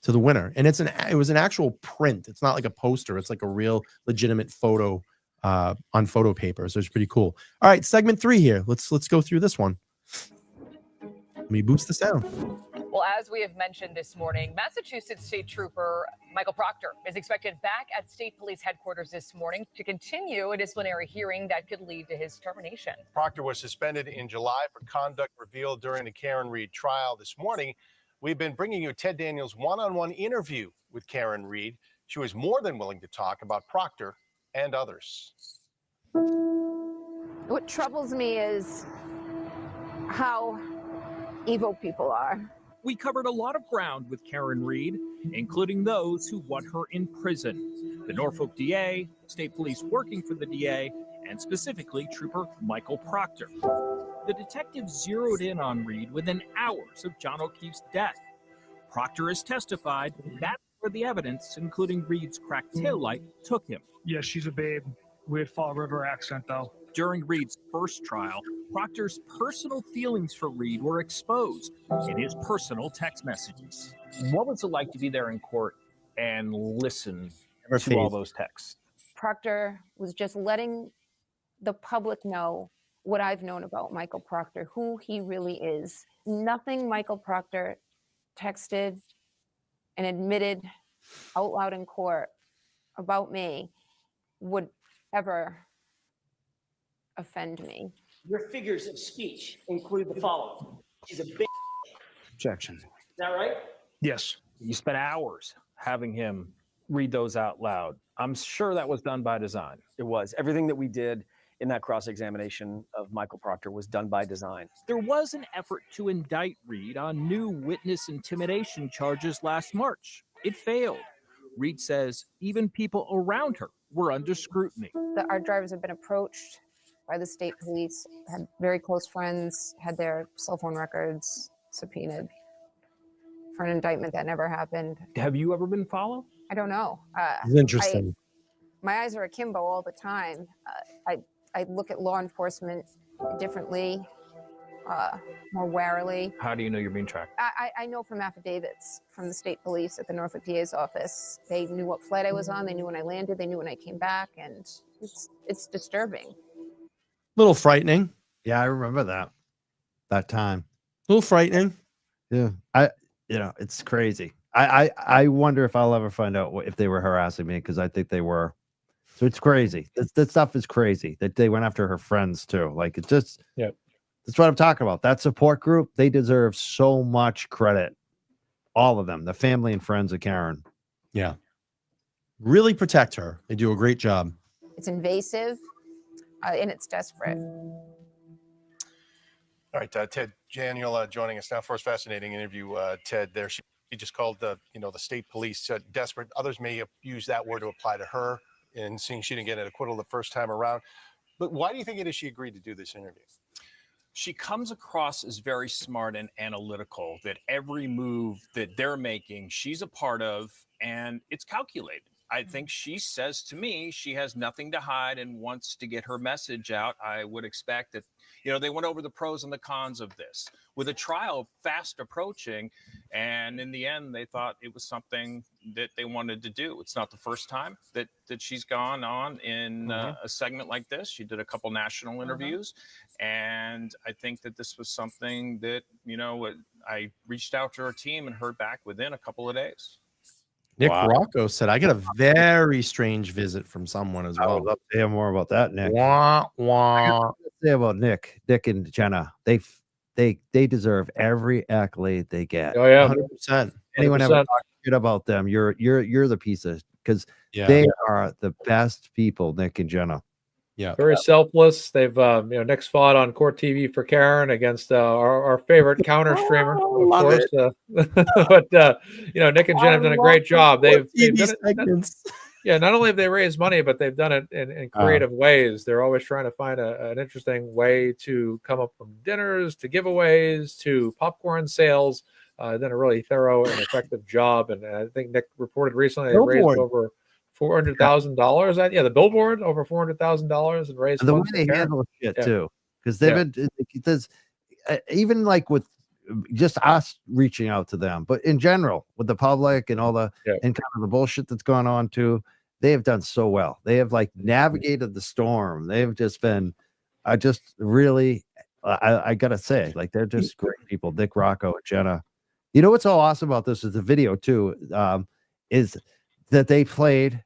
the winner. And it was an actual print. It's not like a poster. It's like a real legitimate photo on photo paper. So it's pretty cool. All right, segment 3 here. Let's go through this one. Let me boost the sound. Well, as we have mentioned this morning, Massachusetts State Trooper Michael Proctor is expected back at State Police headquarters this morning to continue a disciplinary hearing that could lead to his termination. Proctor was suspended in July for conduct revealed during the Karen Reed trial. This morning, we've been bringing you Ted Daniels' one-on-one interview with Karen Reed. She was more than willing to talk about Proctor and others. What troubles me is how evil people are. We covered a lot of ground with Karen Reed, including those who want her in prison. The Norfolk DA, state police working for the DA, and specifically Trooper Michael Proctor. The detective zeroed in on Reed within hours of John O'Keefe's death. Proctor has testified that's where the evidence, including Reed's cracked taillight, took him. Yeah, she's a babe. Weird Fall River accent, though. During Reed's first trial, Proctor's personal feelings for Reed were exposed in his personal text messages. What was it like to be there in court and listen to all those texts? Proctor was just letting the public know what I've known about Michael Proctor, who he really is. Nothing Michael Proctor texted and admitted out loud in court about me would ever offend me. Your figures of speech include the following. She's a big Objection. Is that right? Yes. You spent hours having him read those out loud. I'm sure that was done by design. It was. Everything that we did in that cross-examination of Michael Proctor was done by design. There was an effort to indict Reed on new witness intimidation charges last March. It failed. Reed says even people around her were under scrutiny. Our drivers have been approached by the state police, had very close friends, had their cell phone records subpoenaed for an indictment that never happened. Have you ever been followed? I don't know. It's interesting. My eyes are akimbo all the time. I look at law enforcement differently, more warily. How do you know you're being tracked? I know from affidavits from the state police at the Norfolk DA's office. They knew what flight I was on. They knew when I landed. They knew when I came back. And it's disturbing. A little frightening. Yeah, I remember that time. A little frightening. Yeah. It's crazy. I wonder if I'll ever find out if they were harassing me, because I think they were. So it's crazy. That stuff is crazy that they went after her friends too. Like it just, yeah. That's what I'm talking about. That support group, they deserve so much credit. All of them, the family and friends of Karen. Yeah. Really protect her. They do a great job. It's invasive and it's desperate. All right, Ted Daniel joining us now for his fascinating interview. Ted, there she just called the state police desperate. Others may have used that word to apply to her, and seeing she didn't get an acquittal the first time around. But why do you think it is she agreed to do this interview? She comes across as very smart and analytical, that every move that they're making, she's a part of, and it's calculated. I think she says to me she has nothing to hide and wants to get her message out. I would expect that, they went over the pros and the cons of this with a trial fast approaching. And in the end, they thought it was something that they wanted to do. It's not the first time that she's gone on in a segment like this. She did a couple national interviews. And I think that this was something that, I reached out to her team and heard back within a couple of days. Nick Rocco said, I got a very strange visit from someone as well. I would love to hear more about that, Nick. Wah, wah. Say about Nick and Jenna. They deserve every accolade they get. Oh yeah, 100%. Anyone ever talk shit about them? You're the piece of, because they are the best people, Nick and Jenna. Yeah, very selfless. They've Nick's fought on court TV for Karen against our favorite counter streamer, of course. But Nick and Jen have done a great job. They've done it, not only have they raised money, but they've done it in creative ways. They're always trying to find an interesting way to come up from dinners to giveaways to popcorn sales. done a really thorough and effective job. And I think Nick reported recently they raised over $400,000. Yeah, the billboard over $400,000 and raised. And the way they handle shit too, because they've been there's even like with just us reaching out to them, but in general with the public and all the and kind of the bullshit that's gone on too, they have done so well. They have like navigated the storm. They've just been, I just really, I gotta say, like they're just great people. Dick, Rocco, and Jenna. You know what's so awesome about this is the video too, is that they played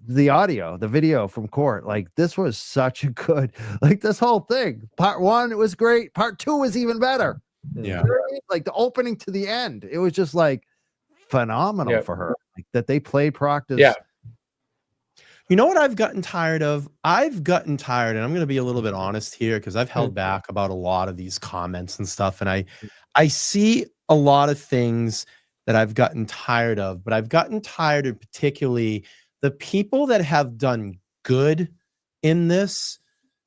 the audio, the video from court. Like this was such a good, like this whole thing. Part 1, it was great. Part 2 was even better. Yeah. You know what I mean? Like the opening to the end, it was just like phenomenal for her. Like that they played Proctor's. Yeah. You know what I've gotten tired of? I've gotten tired, and I'm going to be a little bit honest here because I've held back about a lot of these comments and stuff. And I see a lot of things that I've gotten tired of, but I've gotten tired of particularly the people that have done good in this,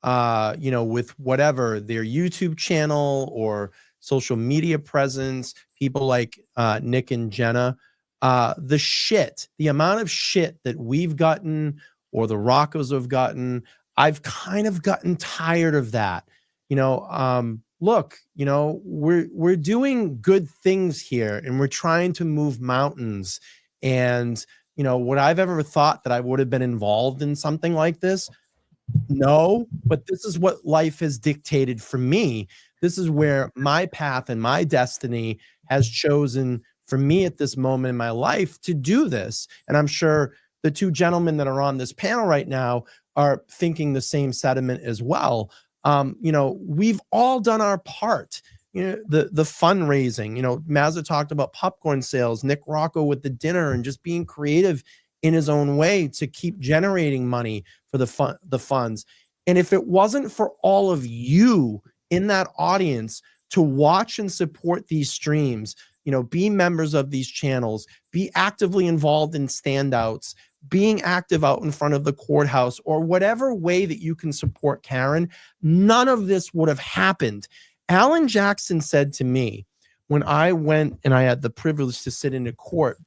you know, with whatever their YouTube channel or social media presence, people like Nick and Jenna, the amount of shit that we've gotten or the Roccos have gotten, I've kind of gotten tired of that. You know, look, you know, we're doing good things here and we're trying to move mountains. And, you know, would I've ever thought that I would have been involved in something like this? No, but this is what life has dictated for me. This is where my path and my destiny has chosen for me at this moment in my life to do this. And I'm sure the two gentlemen that are on this panel right now are thinking the same sentiment as well. You know, we've all done our part. You know, the fundraising, you know, Mazza talked about popcorn sales, Nick Rocco with the dinner and just being creative in his own way to keep generating money for the funds. And if it wasn't for all of you in that audience to watch and support these streams, you know, be members of these channels, be actively involved in standouts, being active out in front of the courthouse, or whatever way that you can support Karen, none of this would have happened. Alan Jackson said to me when I went and I had the privilege to sit into court,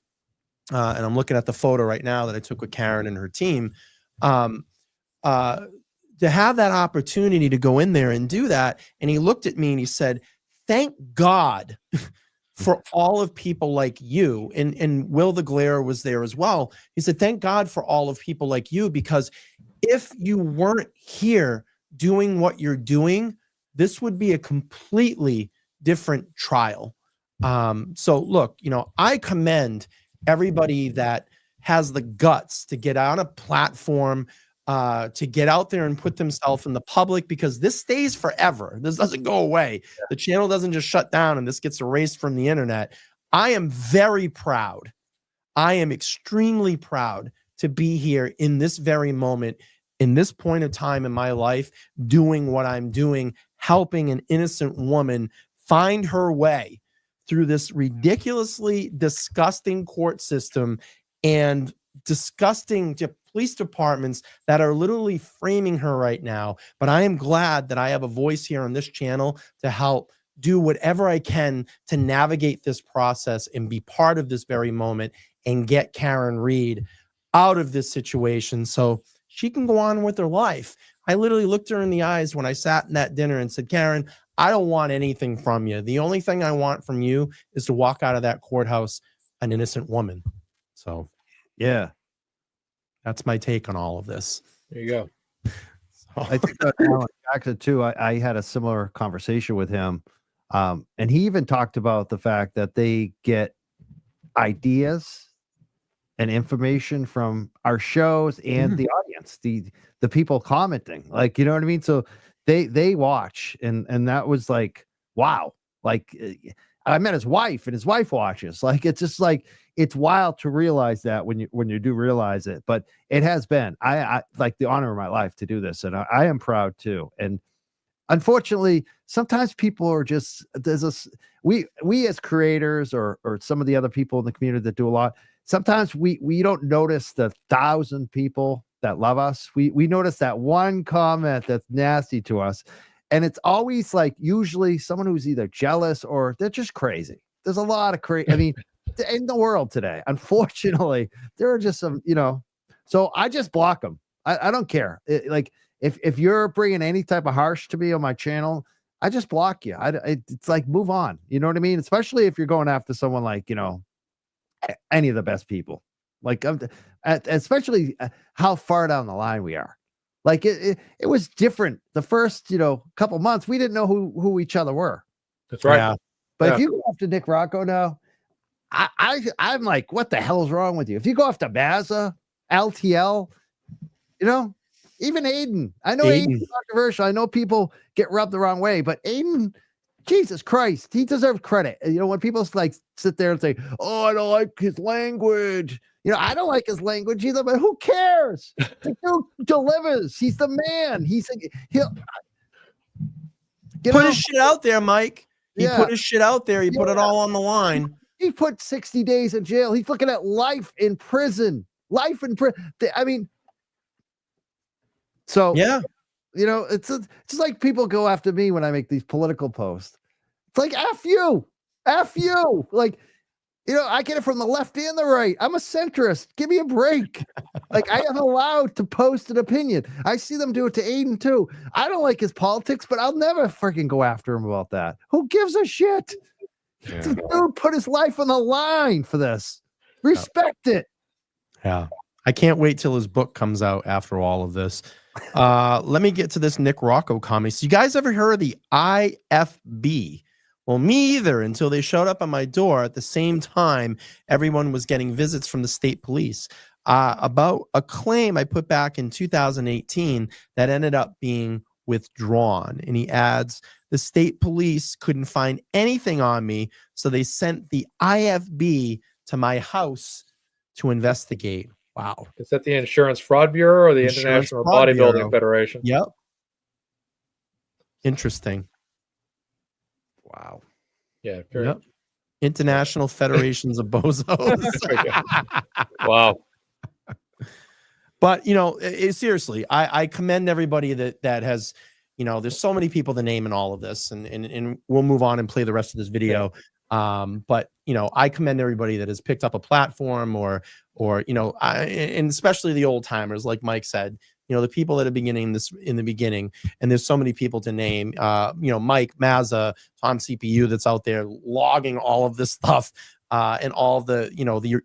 and I'm looking at the photo right now that I took with Karen and her team, to have that opportunity to go in there and do that. And he looked at me and he said, thank God for all of people like you. And Will the Glare was there as well. He said, thank God for all of people like you, because if you weren't here doing what you're doing, this would be a completely different trial. So look, you know, I commend everybody that has the guts to get on a platform, to get out there and put themselves in the public, because this stays forever. This doesn't go away. The channel doesn't just shut down and this gets erased from the internet. I am very proud. I am extremely proud to be here in this very moment, in this point of time in my life, doing what I'm doing, helping an innocent woman find her way through this ridiculously disgusting court system and disgusting police departments that are literally framing her right now. But I am glad that I have a voice here on this channel to help do whatever I can to navigate this process and be part of this very moment and get Karen Read out of this situation so she can go on with her life. I literally looked her in the eyes when I sat in that dinner and said, Karen, I don't want anything from you. The only thing I want from you is to walk out of that courthouse an innocent woman. So, yeah, that's my take on all of this. There you go. I think that Alan Jackson too. I had a similar conversation with him, and he even talked about the fact that they get ideas and information from our shows and the audience, the people commenting, like, you know what I mean? So they watch, and that was like, wow. Like I met his wife and his wife watches. Like, it's just like, it's wild to realize that when you do realize it. But it has been, I like the honor of my life to do this. And I am proud too. And unfortunately, sometimes people are just, we as creators or some of the other people in the community that do a lot, sometimes we don't notice the 1,000 people that love us. We notice that one comment that's nasty to us. And it's always like usually someone who's either jealous or they're just crazy. there's a lot of crazy. I mean, in the world today, unfortunately, there are just some, so I just block them. I don't care. Like if you're bringing any type of harsh to me on my channel, I just block you. It's like, move on. You know what I mean? Especially if you're going after someone like, any of the best people, like, especially how far down the line we are. Like it was different the first, couple months. We didn't know who each other were. That's right. Yeah. But if you go after Nick Rocco now, I'm like, what the hell's wrong with you? If you go after Mazza, LTL, even Aiden. I know Aiden's controversial. I know people get rubbed the wrong way, but Aiden, Jesus Christ, he deserves credit. When people like sit there and say, "Oh, I don't like his language," I don't like his language either. But who cares? The dude delivers. He's the man. He'll put his shit out there, Mike. He put his shit out there. He put it all on the line. He put 60 days in jail. He's looking at life in prison. Life in prison. I mean, so yeah, it's just like people go after me when I make these political posts. It's like F you. Like, I get it from the left and the right. I'm a centrist. Give me a break. Like, I am allowed to post an opinion. I see them do it to Aiden too. I don't like his politics, but I'll never freaking go after him about that. Who gives a shit? Yeah. The dude put his life on the line for this. Respect it. Yeah. I can't wait till his book comes out after all of this. Let me get to this Nick Rocco comics. You guys ever heard of the IFB? Well, me either, until they showed up on my door at the same time everyone was getting visits from the state police about a claim I put back in 2018 that ended up being withdrawn. And he adds, the state police couldn't find anything on me, so they sent the IFB to my house to investigate. Wow. Is that the Insurance Fraud Bureau or the International Bodybuilding Federation? Yep. Interesting. Wow. Yeah. Yep. International Federations of Bozos. Wow. But, seriously, I commend everybody that has, there's so many people to name in all of this, and we'll move on and play the rest of this video. But, I commend everybody that has picked up a platform or and especially the old timers, like Mike said, the people that are beginning this in the beginning, and there's so many people to name, Mike, Mazza, Tom CPU that's out there logging all of this stuff, and all the,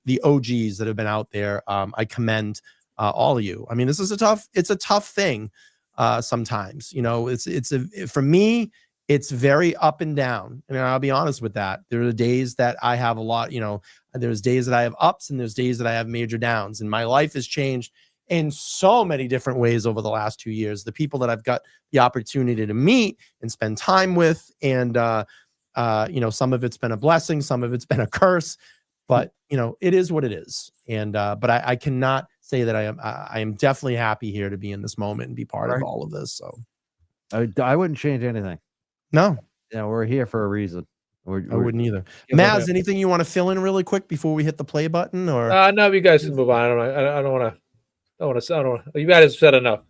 the OGs that have been out there. I commend all of you. I mean, this is it's a tough thing. Sometimes, for me, it's very up and down. And I'll be honest with that. There are days that I have a lot, there's days that I have ups and there's days that I have major downs, and my life has changed in so many different ways over the last 2 years. The people that I've got the opportunity to meet and spend time with, and, some of it's been a blessing, some of it's been a curse, but it is what it is. And, but I cannot say that I am definitely happy here to be in this moment and be part of all of this. So I wouldn't change anything. No. Yeah, we're here for a reason. I wouldn't either. Maz, anything you want to fill in really quick before we hit the play button? Or no, you guys can move on. I don't want to. You guys have said enough.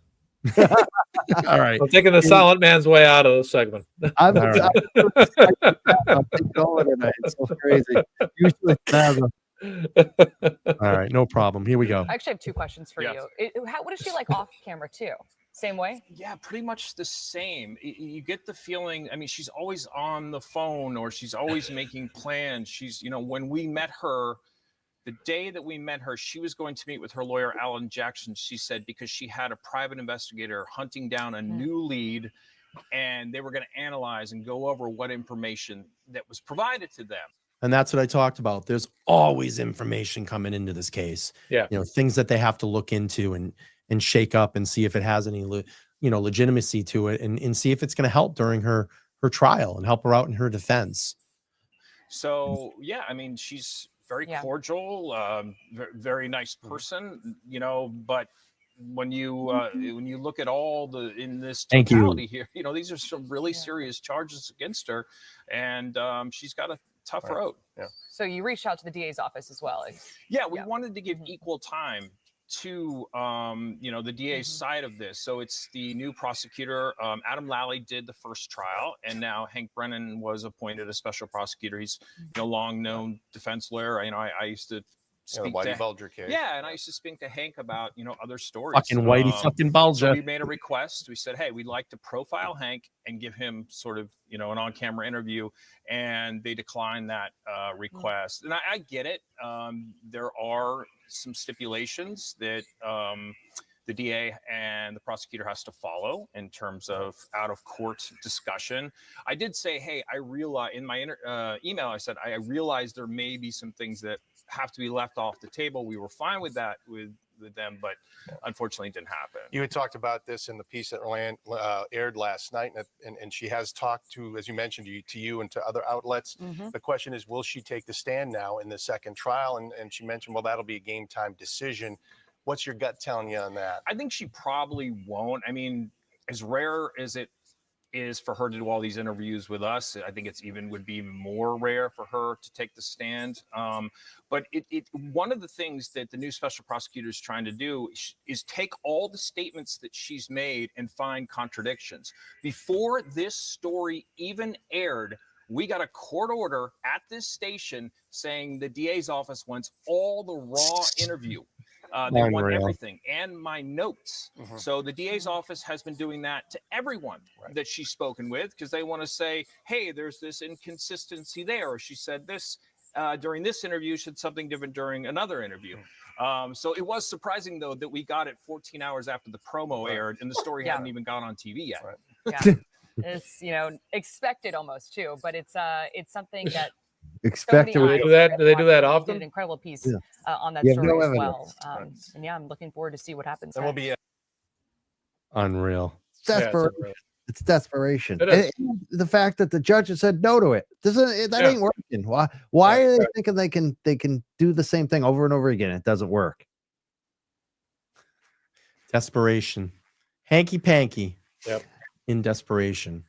All right. I'm taking the silent man's way out of the segment. I'm going tonight. It's so crazy. Usually, all right, no problem. Here we go. I actually have two questions for you. What is she like off camera too? Same way? Yeah, pretty much the same. You get the feeling, I mean, she's always on the phone or she's always making plans. She's, when we met her, the day that we met her, she was going to meet with her lawyer, Alan Jackson, she said, because she had a private investigator hunting down a new lead, and they were going to analyze and go over what information that was provided to them. And that's what I talked about. There's always information coming into this case. Yeah. Things that they have to look into and shake up and see if it has any, legitimacy to it, and see if it's going to help during her trial and help her out in her defense. So, yeah, I mean, she's very cordial, very nice person, but when you look at all in this totality here, these are some really serious charges against her, and she's got a tough road. Yeah. So you reached out to the DA's office as well. Yeah, we wanted to give equal time to the DA's side of this. So it's the new prosecutor. Adam Lally did the first trial, and now Hank Brennan was appointed a special prosecutor. He's long known defense lawyer. I used to speak Whitey to Bulger case. Yeah, and I used to speak to Hank about other stories. Fucking Whitey fucking Bulger. So we made a request. We said, hey, we'd like to profile Hank and give him sort of an on-camera interview, and they declined that request. And I get it. There are some stipulations that the DA and the prosecutor has to follow in terms of out-of-court discussion. I did say, hey, I realize in my email, I said, I realize there may be some things that have to be left off the table. We were fine with that with them, but unfortunately it didn't happen. You had talked about this in the piece that aired last night, and she has talked to, as you mentioned, to you and to other outlets. The question is, will she take the stand now in the second trial? And she mentioned, well, that'll be a game time decision. What's your gut telling you on that? I think she probably won't. I mean, as rare as it is for her to do all these interviews with us, I think would be more rare for her to take the stand. But one of the things that the new special prosecutor is trying to do is take all the statements that she's made and find contradictions. Before this story even aired, we got a court order at this station saying the DA's office wants all the raw interview. They want everything and my notes. So the DA's office has been doing that to everyone that she's spoken with, because they want to say, hey, there's this inconsistency there, or she said this during this interview, said something different during another interview. So it was surprising, though, that we got it 14 hours after the promo aired, and the story hadn't even gone on TV yet. Yeah, it's expected almost too, but it's something that. Expect do they do that? Do they do that often? Did an incredible piece on that You have story no as evidence. well. And yeah, I'm looking forward to see what happens. And we'll be unreal. Desperation. It's desperation. It is. And the fact that the judge has said no to it. Ain't working. Why are they thinking they can do the same thing over and over again? It doesn't work. Desperation. Hanky panky. Yep. In desperation.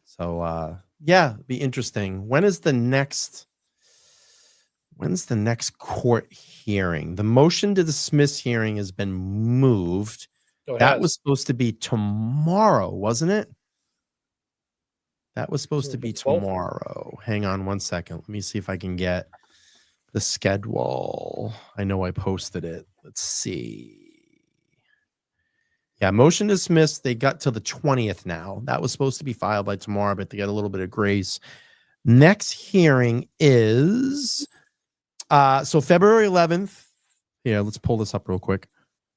So yeah, be interesting. When's the next court hearing? The motion to dismiss hearing has been moved. That was supposed to be tomorrow, wasn't it? That was supposed to be tomorrow. Hang on one second. Let me see if I can get the schedule. I know I posted it. Let's see. Yeah, motion dismissed. They got till the 20th now. That was supposed to be filed by tomorrow, but they got a little bit of grace. Next hearing is so February 11th. Yeah, let's pull this up real quick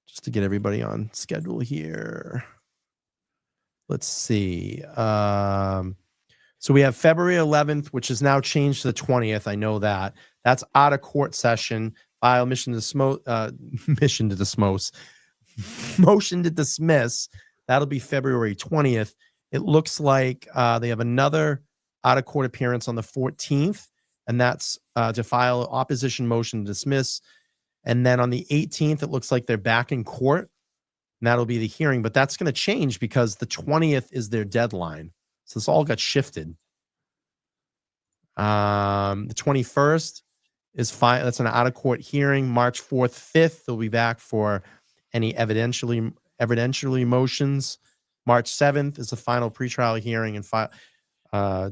just to get everybody on schedule here. Let's see. So we have February 11th, which is now changed to the 20th. I know that. That's out of court session. File motion to dismiss. That'll be February 20th. It looks like they have another out of court appearance on the 14th, and that's to file an opposition motion to dismiss. And then on the 18th, it looks like they're back in court, and that'll be the hearing. But that's going to change because the 20th is their deadline. So this all got shifted. The 21st is fine. That's an out of court hearing. March 4th, 5th, they'll be back for any evidentiary motions. March 7th is the final pretrial hearing and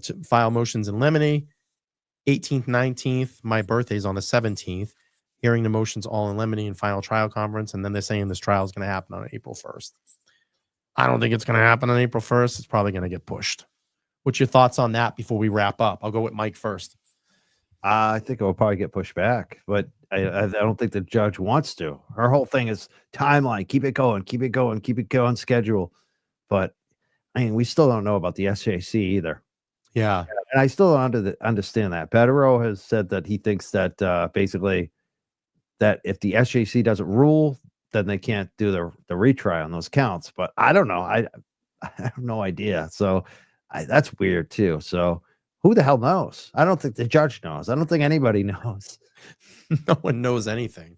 to file motions in limine. 18th, 19th, my birthday's on the 17th. Hearing the motions all in limine and final trial conference. And then they're saying this trial is going to happen on April 1st. I don't think it's going to happen on April 1st. It's probably going to get pushed. What's your thoughts on that before we wrap up? I'll go with Mike first. I think it will probably get pushed back, but I don't think the judge wants to. Her whole thing is timeline. Keep it going, schedule. But I mean, we still don't know about the SJC either. Yeah. And I still don't understand that. Bettero has said that he thinks that basically that if the SJC doesn't rule, then they can't do the retry on those counts. But I don't know. I have no idea. So that's weird too. So who the hell knows? I don't think the judge knows. I don't think anybody knows. No one knows anything.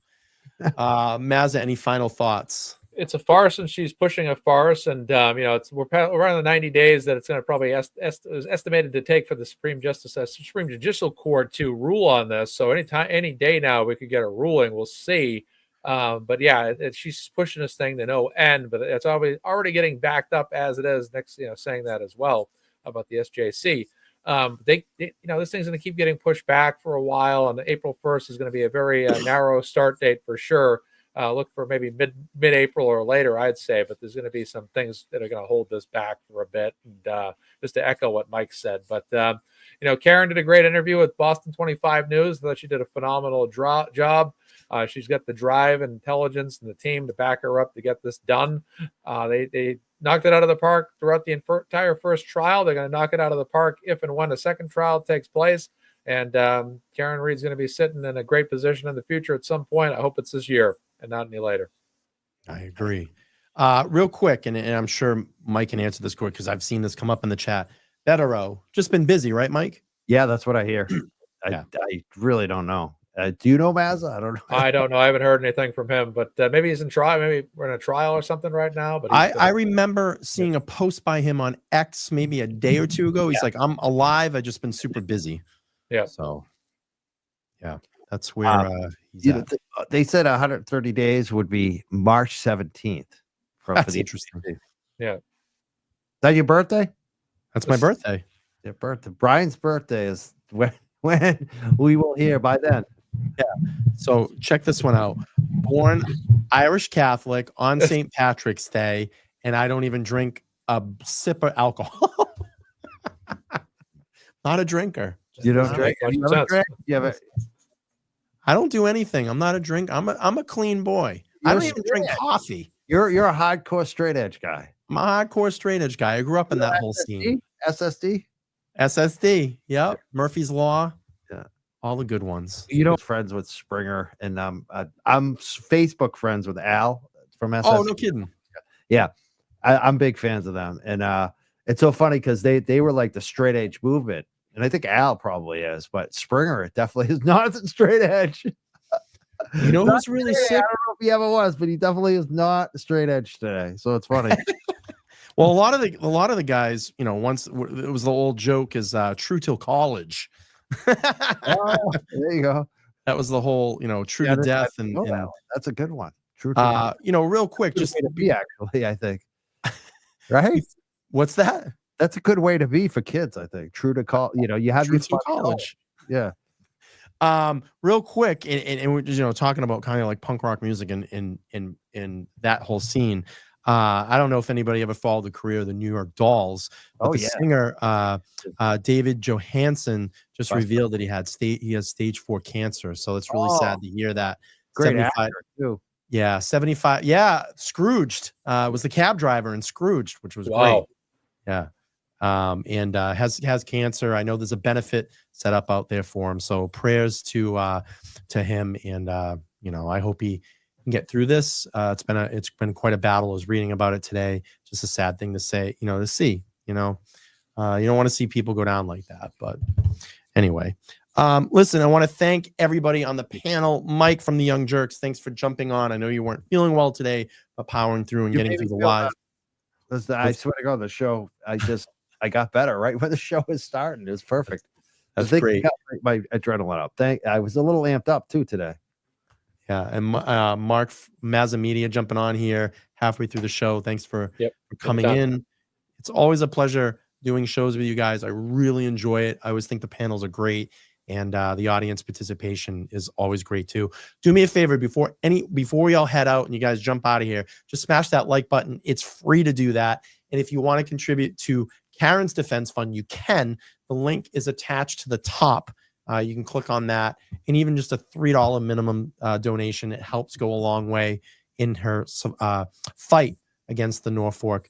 Mazza, any final thoughts? It's a farce, and she's pushing a farce, and we're around the 90 days that it's going to probably estimated to take for the Supreme Judicial Court to rule on this. So any day now we could get a ruling. We'll see. But yeah, she's pushing this thing to no end, but it's already getting backed up as it is. Next, saying that as well about the SJC. They this thing's going to keep getting pushed back for a while, and April 1st is going to be a very narrow start date for sure. Look for maybe mid-April or later, I'd say, but there's going to be some things that are going to hold this back for a bit. And just to echo what Mike said, but Karen did a great interview with Boston 25 News. I thought she did a phenomenal job. She's got the drive and intelligence and the team to back her up to get this done. They knocked it out of the park throughout the entire first trial. They're going to knock it out of the park if and when a second trial takes place. And Karen Reid's going to be sitting in a great position in the future at some point. I hope it's this year and not any later. I agree. Real quick, and I'm sure Mike can answer this quick because I've seen this come up in the chat. Bettero, just been busy, right, Mike? Yeah, that's what I hear. I really don't know. Do you know Mazza? I don't know. I don't know. I haven't heard anything from him, but maybe he's in trial. Maybe we're in a trial or something right now. But I remember seeing a post by him on X maybe a day or two ago. He's like, I'm alive. I've just been super busy. Yeah. So, yeah, that's where he's at. They said 130 days would be March 17th. That's interesting. Yeah. Is that your birthday? That's my birthday. Your birthday. Brian's birthday is when we will hear by then. Yeah. So check this one out. Born Irish Catholic on St. Patrick's Day, and I don't even drink a sip of alcohol. Not a drinker. You don't drink? I don't do anything. I'm not a drink. I'm a clean boy. I don't even drink coffee. You're a hardcore straight edge guy. I'm a hardcore straight edge guy. I grew up in that whole scene. SSD. Yep. Murphy's Law. Yeah. All the good ones. Friends with Springer, and I'm Facebook friends with Al from SSD. Oh, no kidding. Yeah. I'm big fans of them. And it's so funny because they were like the straight edge movement. And I think Al probably is, but Springer definitely is not straight edge. You know who's really sick? I don't know if he ever was, but he definitely is not straight edge today. So it's funny. Well, a lot of the guys, once it was the old joke is true till college. Oh, there you go. That was the whole, true to death, and that's a good one. True to real quick, just to be actually, I think. Right? What's that? That's a good way to be for kids, I think. True to call, you have true to college. Yeah. Real quick, and we're talking about kind of like punk rock music in that whole scene. I don't know if anybody ever followed the career of the New York Dolls, but the singer David Johansen just revealed that he has stage 4 cancer. So it's really sad to hear that. Great actor too. Yeah, 75. Yeah, Scrooged was the cab driver in Scrooged, which was great. Yeah. And has cancer. I know there's a benefit set up out there for him. So prayers to him, and I hope he can get through this. It's been quite a battle. I was reading about it today. Just a sad thing to say, to see. You don't want to see people go down like that. But anyway, listen, I want to thank everybody on the panel. Mike from the Young Jurks, thanks for jumping on. I know you weren't feeling well today, but powering through and getting through the live. I swear to God, the show, I got better right when the show was starting. It was perfect. That's great. My adrenaline up. I was a little amped up too today. Yeah, and Mark Mazza Media jumping on here halfway through the show. Thanks for coming in. It's always a pleasure doing shows with you guys. I really enjoy it. I always think the panels are great, and the audience participation is always great too. Do me a favor before we all head out and you guys jump out of here, just smash that like button. It's free to do that. And if you want to contribute to Karen's Defense Fund, you can. The link is attached to the top. You can click on that, and even just a $3 minimum donation, it helps go a long way in her fight against the Norfolk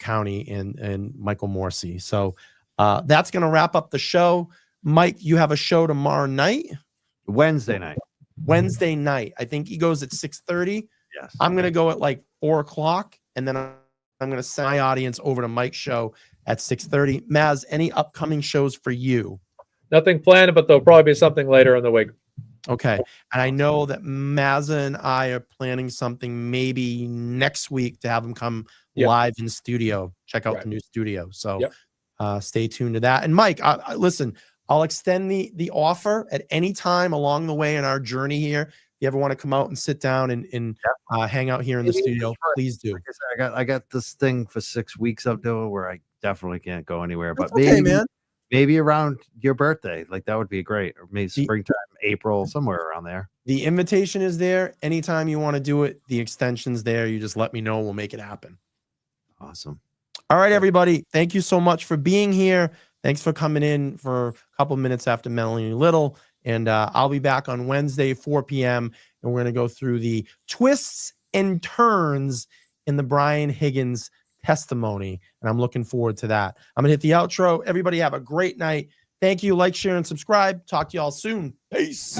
County and Michael Morrissey. So that's going to wrap up the show. Mike, you have a show tomorrow night? Wednesday night. I think he goes at 6:30. Yes. I'm going to go at like 4 o'clock, and then I'm going to send my audience over to Mike's show at 6:30. Maz, any upcoming shows for you? Nothing planned, but there'll probably be something later in the week. Okay. And I know that Mazza and I are planning something maybe next week to have him come live in studio. Check out the new studio. So stay tuned to that. And Mike, listen, I'll extend the offer at any time along the way in our journey here you ever want to come out and sit down and hang out here in the studio, please do. Like I said, I got this thing for 6 weeks up there where I definitely can't go anywhere. That's But okay, man. Maybe around your birthday, like that would be great, or maybe springtime, April, somewhere around there. The invitation is there. Anytime you want to do it, the extension's there. You just let me know. We'll make it happen. Awesome. All right, everybody. Thank you so much for being here. Thanks for coming in for a couple minutes after Melanie Little. And I'll be back on Wednesday, 4 p.m. And we're going to go through the twists and turns in the Brian Higgins testimony. And I'm looking forward to that. I'm going to hit the outro. Everybody have a great night. Thank you. Like, share, and subscribe. Talk to y'all soon. Peace.